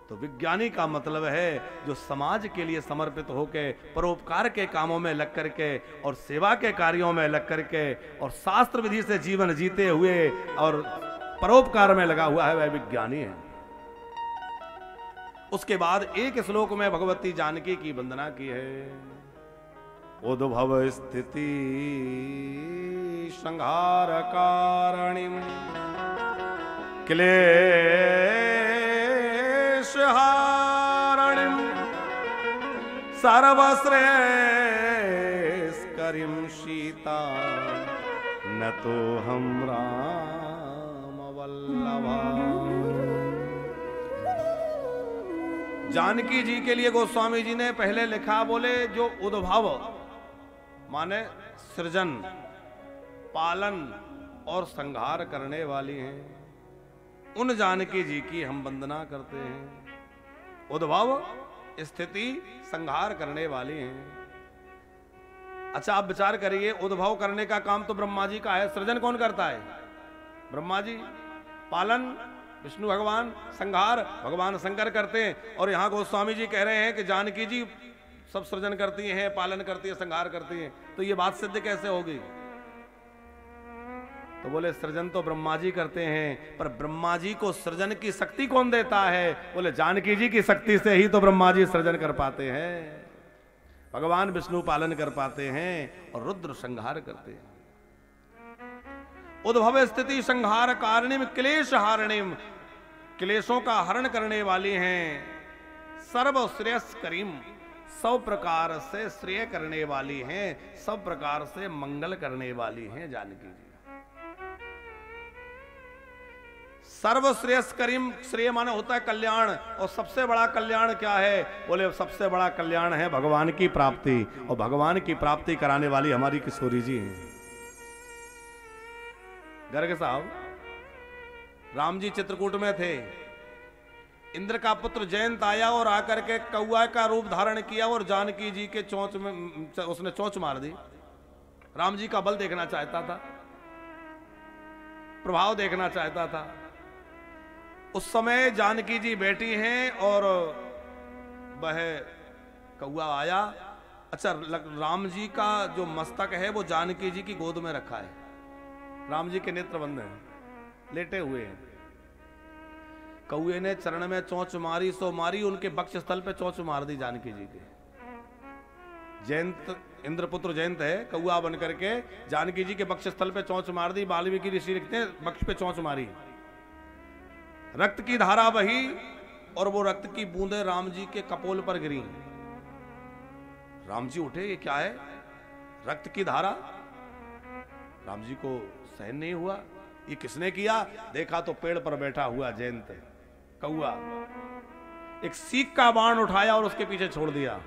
Speaker 1: तो विज्ञानी का मतलब है जो समाज के लिए समर्पित होकर परोपकार के कामों में लग करके और सेवा के कार्यों में लग करके और शास्त्र विधि से जीवन जीते हुए और परोपकार में लगा हुआ है वह विज्ञानी है। उसके बाद एक श्लोक में भगवती जानकी की वंदना की है। उद्भव स्थिति संहार कारणिम क्लेश हारणिम सर्वश्रेष्करिम सीता न तो हम राम वल्लभा। जानकी जी के लिए गोस्वामी जी ने पहले लिखा, बोले जो उद्भव माने सृजन, पालन और संहार करने वाली हैं, उन जानकी जी की हम वंदना करते हैं। उद्भव स्थिति संहार करने वाली हैं। अच्छा आप विचार करिए, उद्भव करने का काम तो ब्रह्मा जी का है, सृजन कौन करता है? ब्रह्मा जी। पालन विष्णु भगवान, संहार भगवान शंकर करते हैं। और यहां गोस्वामी जी कह रहे हैं कि जानकी जी सब सृजन करती हैं, पालन करती है, संहार करती हैं, तो ये बात सिद्ध कैसे होगी? तो बोले सृजन तो ब्रह्मा जी करते हैं, पर ब्रह्मा जी को सृजन की शक्ति कौन देता है? बोले जानकी जी की शक्ति से ही तो ब्रह्मा जी सृजन कर पाते हैं, भगवान विष्णु पालन कर पाते हैं और रुद्र संहार करते हैं। उद्भव स्थिति संहार कारणिम क्लेश हारणिम, क्लेशों का हरण करने वाली हैं। सर्व श्रेयस्करीम, सब प्रकार से श्रेय करने वाली हैं, सब प्रकार से मंगल करने वाली हैं जानकी जी। सर्वश्रेयस्करीम, श्रेय माने होता है कल्याण, और सबसे बड़ा कल्याण क्या है? बोले सबसे बड़ा कल्याण है भगवान की प्राप्ति, और भगवान की प्राप्ति कराने वाली हमारी किशोरी जी हैं। गर्ग साहब, राम जी चित्रकूट में थे, इंद्र का पुत्र जयंत आया और आकर के कौआ का रूप धारण किया और जानकी जी के चोंच में उसने चोंच मार दी। राम जी का बल देखना चाहता था, प्रभाव देखना चाहता था। उस समय जानकी जी बैठी हैं और वह कौआ आया। अच्छा, राम जी का जो मस्तक है वो जानकी जी की गोद में रखा है, राम जी के नेत्र बंद हैं, लेटे हुए हैं। कौए ने चरण में चोंच मारी सो मारी, उनके वक्ष स्थल पे चोंच मार दी जानकी जी के। जयंत, इंद्रपुत्र जयंत है, कौआ बन करके जानकी जी के वक्ष स्थल पे चोंच मार दी। वाल्मीकि ऋषि लिखते हैं वक्ष पे चोंच मारी, रक्त की धारा बही और वो रक्त की बूंदें राम जी के कपोल पर गिरी। राम जी उठे, ये क्या है? रक्त की धारा। राम जी को सहन नहीं हुआ, ये किसने किया? देखा तो पेड़ पर बैठा हुआ जयंत कौआ, एक सीख का बाण उठाया और उसके पीछे छोड़ दिया।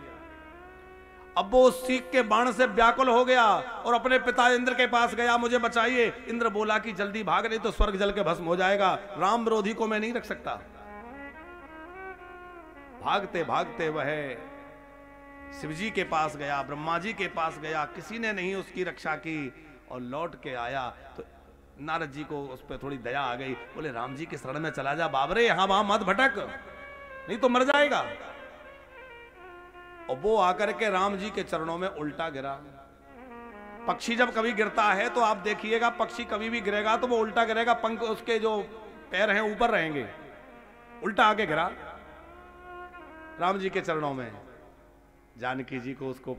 Speaker 1: अब वो उस सीख के बाण से व्याकुल हो गया और अपने पिता इंद्र के पास गया, मुझे बचाइए। इंद्र बोला कि जल्दी भाग, नहीं तो स्वर्ग जल के भस्म हो जाएगा, राम विरोधी को मैं नहीं रख सकता। भागते भागते वह शिवजी के पास गया, ब्रह्मा जी के पास गया, किसी ने नहीं उसकी रक्षा की और लौट के आया तो नारद जी को उस पर थोड़ी दया आ गई। बोले राम जी के शरण में चला जा बाबरे, यहां वहां मत भटक, नहीं तो मर जाएगा। और वो आकर के राम जी के चरणों में उल्टा गिरा। पक्षी जब कभी गिरता है तो आप देखिएगा, पक्षी कभी भी गिरेगा तो वो उल्टा गिरेगा, पंख उसके जो पैर हैं ऊपर रहेंगे, उल्टा आके गिरा राम जी के चरणों में। जानकी जी को उसको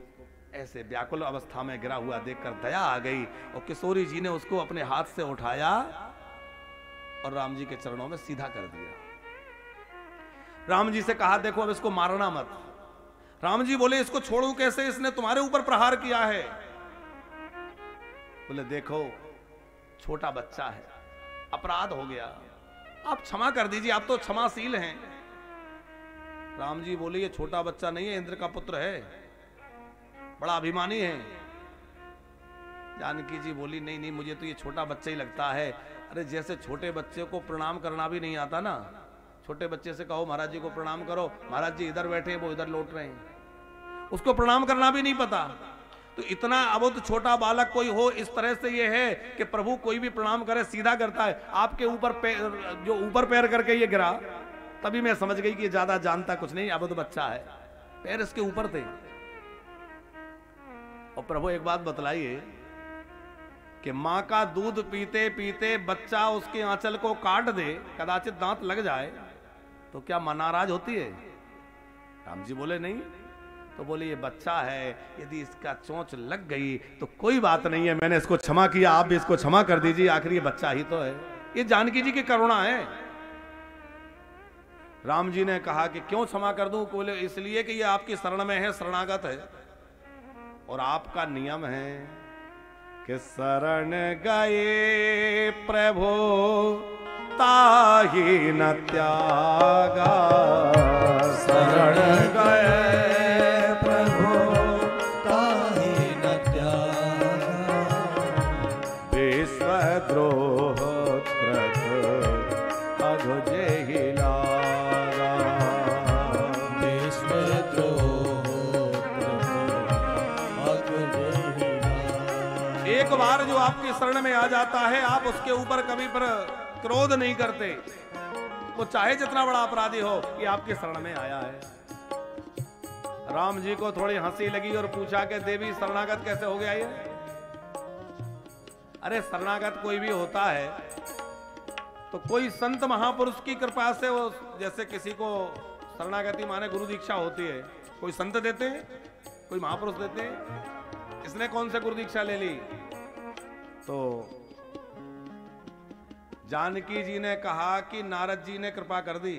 Speaker 1: ऐसे व्याकुल अवस्था में गिरा हुआ देखकर दया आ गई और किशोरी जी ने उसको अपने हाथ से उठाया और राम जी के चरणों में सीधा कर दिया। राम जी से कहा देखो अब इसको मारना मत। राम जी बोले इसको छोड़ूं कैसे, इसने तुम्हारे ऊपर प्रहार किया है। बोले देखो छोटा बच्चा है, अपराध हो गया, आप क्षमा कर दीजिए, आप तो क्षमाशील हैं। राम जी बोले ये छोटा बच्चा नहीं है, इंद्र का पुत्र है, बड़ा अभिमानी है। जानकी जी बोली नहीं नहीं, मुझे तो ये छोटा बच्चा ही लगता है। अरे जैसे छोटे बच्चे को प्रणाम करना भी नहीं आता ना, छोटे बच्चे से कहो महाराज जी को प्रणाम करो, महाराज जी इधर बैठे वो इधर लौट रहे हैं, उसको प्रणाम करना भी नहीं पता। तो इतना अबुद्ध छोटा बालक कोई हो, इस तरह से ये है कि प्रभु कोई भी प्रणाम करे सीधा करता है। आपके ऊपर जो ऊपर पैर करके ये गिरा, तभी मैं समझ गई कि ज्यादा जानता कुछ नहीं, अबुद्ध बच्चा है, पैर इसके ऊपर थे। और प्रभु एक बात बतलाइए, कि मां का दूध पीते पीते बच्चा उसके आंचल को काट दे, कदाचित दांत लग जाए, तो क्या मां नाराज होती है? राम जी बोले नहीं। तो बोले ये बच्चा है, यदि इसका चोंच लग गई तो कोई बात नहीं है, मैंने इसको क्षमा किया, आप भी इसको क्षमा कर दीजिए, आखिर ये बच्चा ही तो है। ये जानकी जी की करुणा है। राम जी ने कहा कि क्यों क्षमा कर दूं? बोले इसलिए कि ये आपकी शरण में है, शरणागत है, और आपका नियम है कि शरण गए प्रभु ताहि न त्यागा।
Speaker 2: शरण गए प्रभु ताहि न त्यागा।
Speaker 1: विश्वद्रोह कृत अधुजेहि लागा।
Speaker 2: विश्वद्रोह अधुजेहि लागा।
Speaker 1: एक बार जो आपकी शरण में आ जाता है, आप उसके ऊपर कभी पर क्रोध नहीं करते, वो चाहे जितना बड़ा अपराधी हो, ये आपकी शरण में आया है। राम जी को थोड़ी हंसी लगी और पूछा कि देवी शरणागत कैसे हो गया ये? अरे शरणागत कोई भी होता है तो कोई संत महापुरुष की कृपा से, वो जैसे किसी को शरणागति माने गुरु दीक्षा होती है, कोई संत देते हैं, कोई महापुरुष देते हैं। इसने कौन से गुरु दीक्षा ले ली? तो जानकी जी ने कहा कि नारद जी ने कृपा कर दी।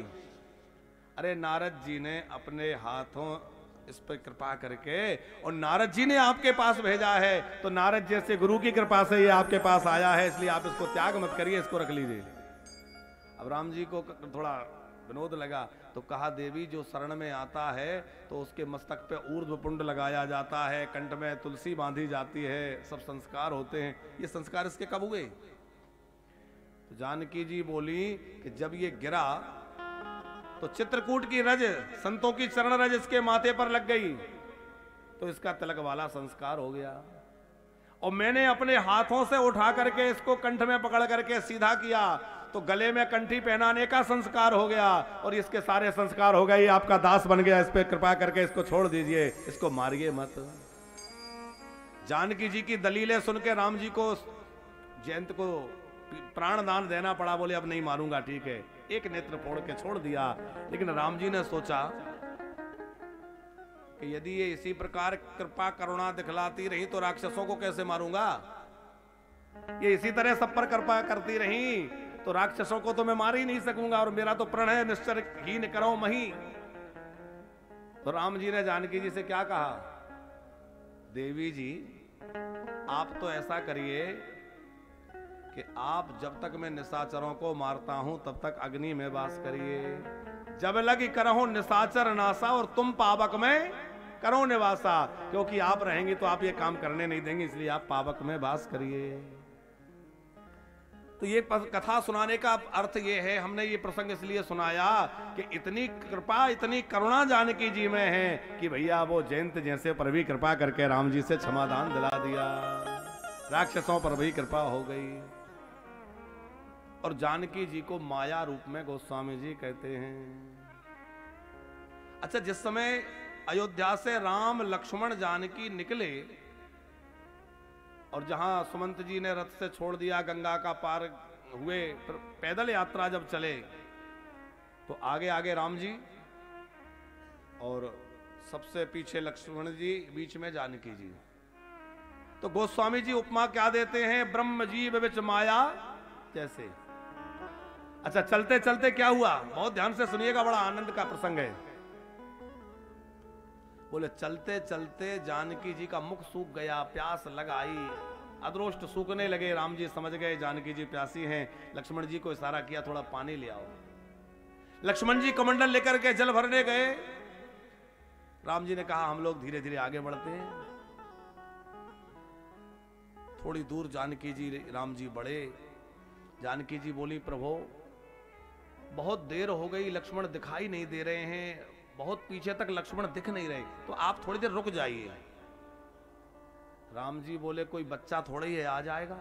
Speaker 1: अरे नारद जी ने अपने हाथों इस पर कृपा करके, और नारद जी ने आपके पास भेजा है, तो नारद जैसे गुरु की कृपा से ये आपके पास आया है, इसलिए आप इसको त्याग मत करिए, इसको रख लीजिए। अब राम जी को थोड़ा विनोद लगा, तो कहा देवी जो शरण में आता है तो उसके मस्तक पे ऊर्ध्व पुंड लगाया जाता है, कंठ में तुलसी बांधी जाती है, सब संस्कार होते हैं। ये संस्कार इसके कब हुए? तो जानकी जी बोली कि जब ये गिरा तो चित्रकूट की रज, संतों की चरण रज इसके माथे पर लग गई, तो इसका तिलक वाला संस्कार हो गया। और मैंने अपने हाथों से उठा करके इसको कंठ में पकड़ करके सीधा किया, तो गले में कंठी पहनाने का संस्कार हो गया, और इसके सारे संस्कार हो गए। आपका दास बन गया, इस पे कृपा करके इसको छोड़ दीजिए, इसको मारिए मत। जानकी जी की दलीलें सुन के राम जी को, जयंत को प्राण दान देना पड़ा। बोले अब नहीं मारूंगा, ठीक है, एक नेत्र फोड़ के छोड़ दिया। लेकिन राम जी ने सोचा कि यदि ये इसी प्रकार कृपा करुणा दिखलाती रही तो राक्षसों को कैसे मारूंगा? ये इसी तरह सब पर कृपा करती रही तो राक्षसों को तो मैं मार ही नहीं सकूंगा, और मेरा तो प्रण है निश्चर हीन करो मही। तो राम जी ने जानकी जी से क्या कहा? देवी जी आप तो ऐसा करिए कि आप जब तक मैं निशाचरों को मारता हूं तब तक अग्नि में वास करिए, जब लगी करहो निशाचर नासा और तुम पावक में करो निवासा। क्योंकि आप रहेंगे तो आप ये काम करने नहीं देंगे, इसलिए आप पावक में वास करिए। तो ये कथा सुनाने का अर्थ ये है, हमने ये प्रसंग इसलिए सुनाया कि इतनी कृपा इतनी करुणा जानकी जी में है कि भैया वो जयंत जैसे पर भी कृपा करके राम जी से क्षमादान दिला दिया, राक्षसों पर भी कृपा हो गई। और जानकी जी को माया रूप में गोस्वामी जी कहते हैं। अच्छा, जिस समय अयोध्या से राम लक्ष्मण जानकी निकले और जहां सुमंत जी ने रथ से छोड़ दिया, गंगा का पार हुए, पैदल यात्रा जब चले तो आगे आगे राम जी और सबसे पीछे लक्ष्मण जी, बीच में जानकी जी। तो गोस्वामी जी उपमा क्या देते हैं? ब्रह्म जीव विच माया जैसे। अच्छा, चलते चलते क्या हुआ? बहुत ध्यान से सुनिएगा, बड़ा आनंद का प्रसंग है। बोले चलते चलते जानकी जी का मुख सूख गया, प्यास लगाई, अदृष्ट सूखने लगे। राम जी समझ गए जानकी जी प्यासी हैं, लक्ष्मण जी को इशारा किया थोड़ा पानी ले आओ। लक्ष्मण जी कमंडल लेकर के जल भरने गए। राम जी ने कहा हम लोग धीरे धीरे आगे बढ़ते हैं। थोड़ी दूर जानकी जी राम जी बढ़े। जानकी जी बोली प्रभु बहुत देर हो गई, लक्ष्मण दिखाई नहीं दे रहे हैं, बहुत पीछे तक लक्ष्मण दिख नहीं रहे, तो आप थोड़ी देर रुक जाइए। राम जी बोले कोई बच्चा थोड़ा ही है, आ जाएगा,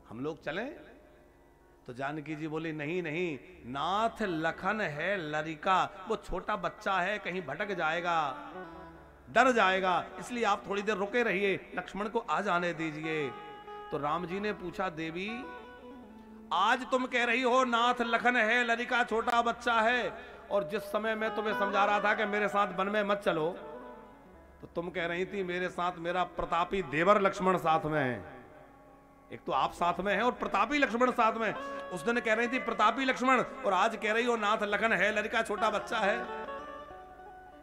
Speaker 1: हम लोग चलें? तो जानकी जी बोली नहीं नहीं, नाथ लखन है लरिका, वो छोटा बच्चा है, कहीं भटक जाएगा, डर जाएगा, इसलिए आप थोड़ी देर रुके रहिए, लक्ष्मण को आ जाने दीजिए। तो राम जी ने पूछा, देवी आज तुम कह रही हो नाथ लखन है, ललिका छोटा बच्चा है, और जिस समय मैं तुम्हें समझा रहा था कि मेरे साथ वन में मत चलो, तो तुम कह रही थी मेरे साथ मेरा प्रतापी देवर लक्ष्मण साथ में है। एक तो आप साथ में हैं और प्रतापी लक्ष्मण साथ में। उस दिन कह रही थी प्रतापी लक्ष्मण, और आज कह रही हो नाथ लखन है, ललिका छोटा बच्चा है।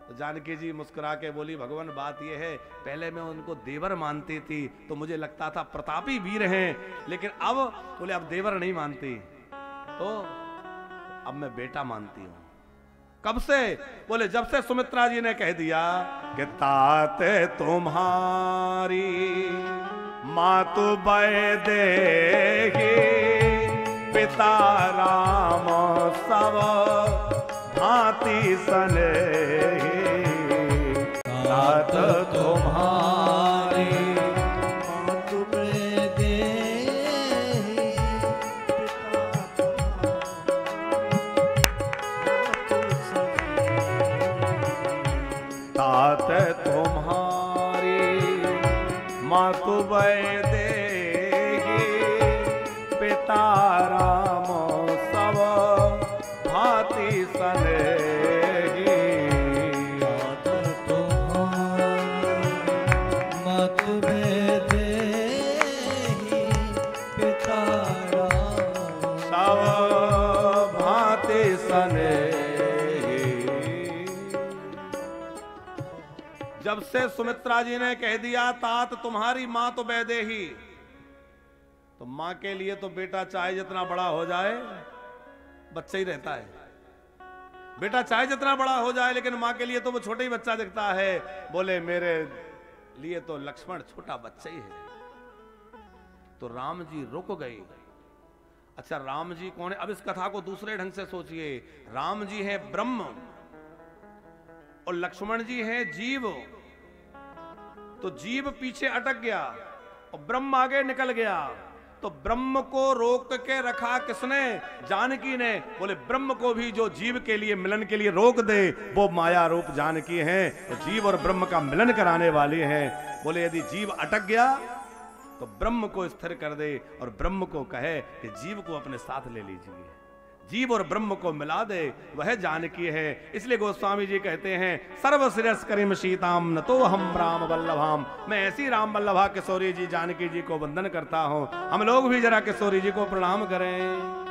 Speaker 1: तो जानकी जी मुस्कुरा के बोली, भगवान बात यह है, पहले मैं उनको देवर मानती थी तो मुझे लगता था प्रतापी वीर हैं, लेकिन अब बोले अब देवर नहीं मानती, तो अब मैं बेटा मानती हूं। कब से? बोले जब से सुमित्रा जी ने कह दिया कि ताते तुम्हारी मातु बैदेही, पिता राम सब भांति सनेही, तात तुम्हारी
Speaker 2: मातु बैदेही,
Speaker 1: तात तुम्हारी मातु बैदेही, पिता राम सब भांति सनेही,
Speaker 2: तात तुम्हारी मातु बैदेही, पिता राम
Speaker 1: सब भांति सनेही। जब से सुमित्रा जी ने कह दिया तात तुम्हारी मां तो बैदेही, तो मां के लिए तो बेटा चाहे जितना बड़ा हो जाए बच्चा ही रहता है। बेटा चाहे जितना बड़ा हो जाए, लेकिन मां के लिए तो वो छोटा ही बच्चा दिखता है। बोले मेरे लिए तो लक्ष्मण छोटा बच्चा ही है। तो राम जी रुक गए। अच्छा राम जी कौन है? अब इस कथा को दूसरे ढंग से सोचिए। राम जी हैं ब्रह्म और लक्ष्मण जी हैं जीव। तो जीव पीछे अटक गया और ब्रह्म आगे निकल गया। तो ब्रह्म को रोक के रखा किसने? जानकी ने। बोले ब्रह्म को भी जो जीव के लिए मिलन के लिए रोक दे वो माया रूप जानकी हैं। तो जीव और ब्रह्म का मिलन कराने वाली हैं। बोले यदि जीव अटक गया तो ब्रह्म को स्थिर कर दे और ब्रह्म को कहे कि जीव को अपने साथ ले लीजिए। जीव और ब्रह्म को मिला दे, वह जानकी है। इसलिए गोस्वामी जी कहते हैं सर्व श्रेयस करिम सीताम न तो हम राम वल्लभाम। मैं ऐसी राम वल्लभा किशोरी जी जानकी जी को वंदन करता हूं। हम लोग भी जरा किशोरी जी को प्रणाम करें।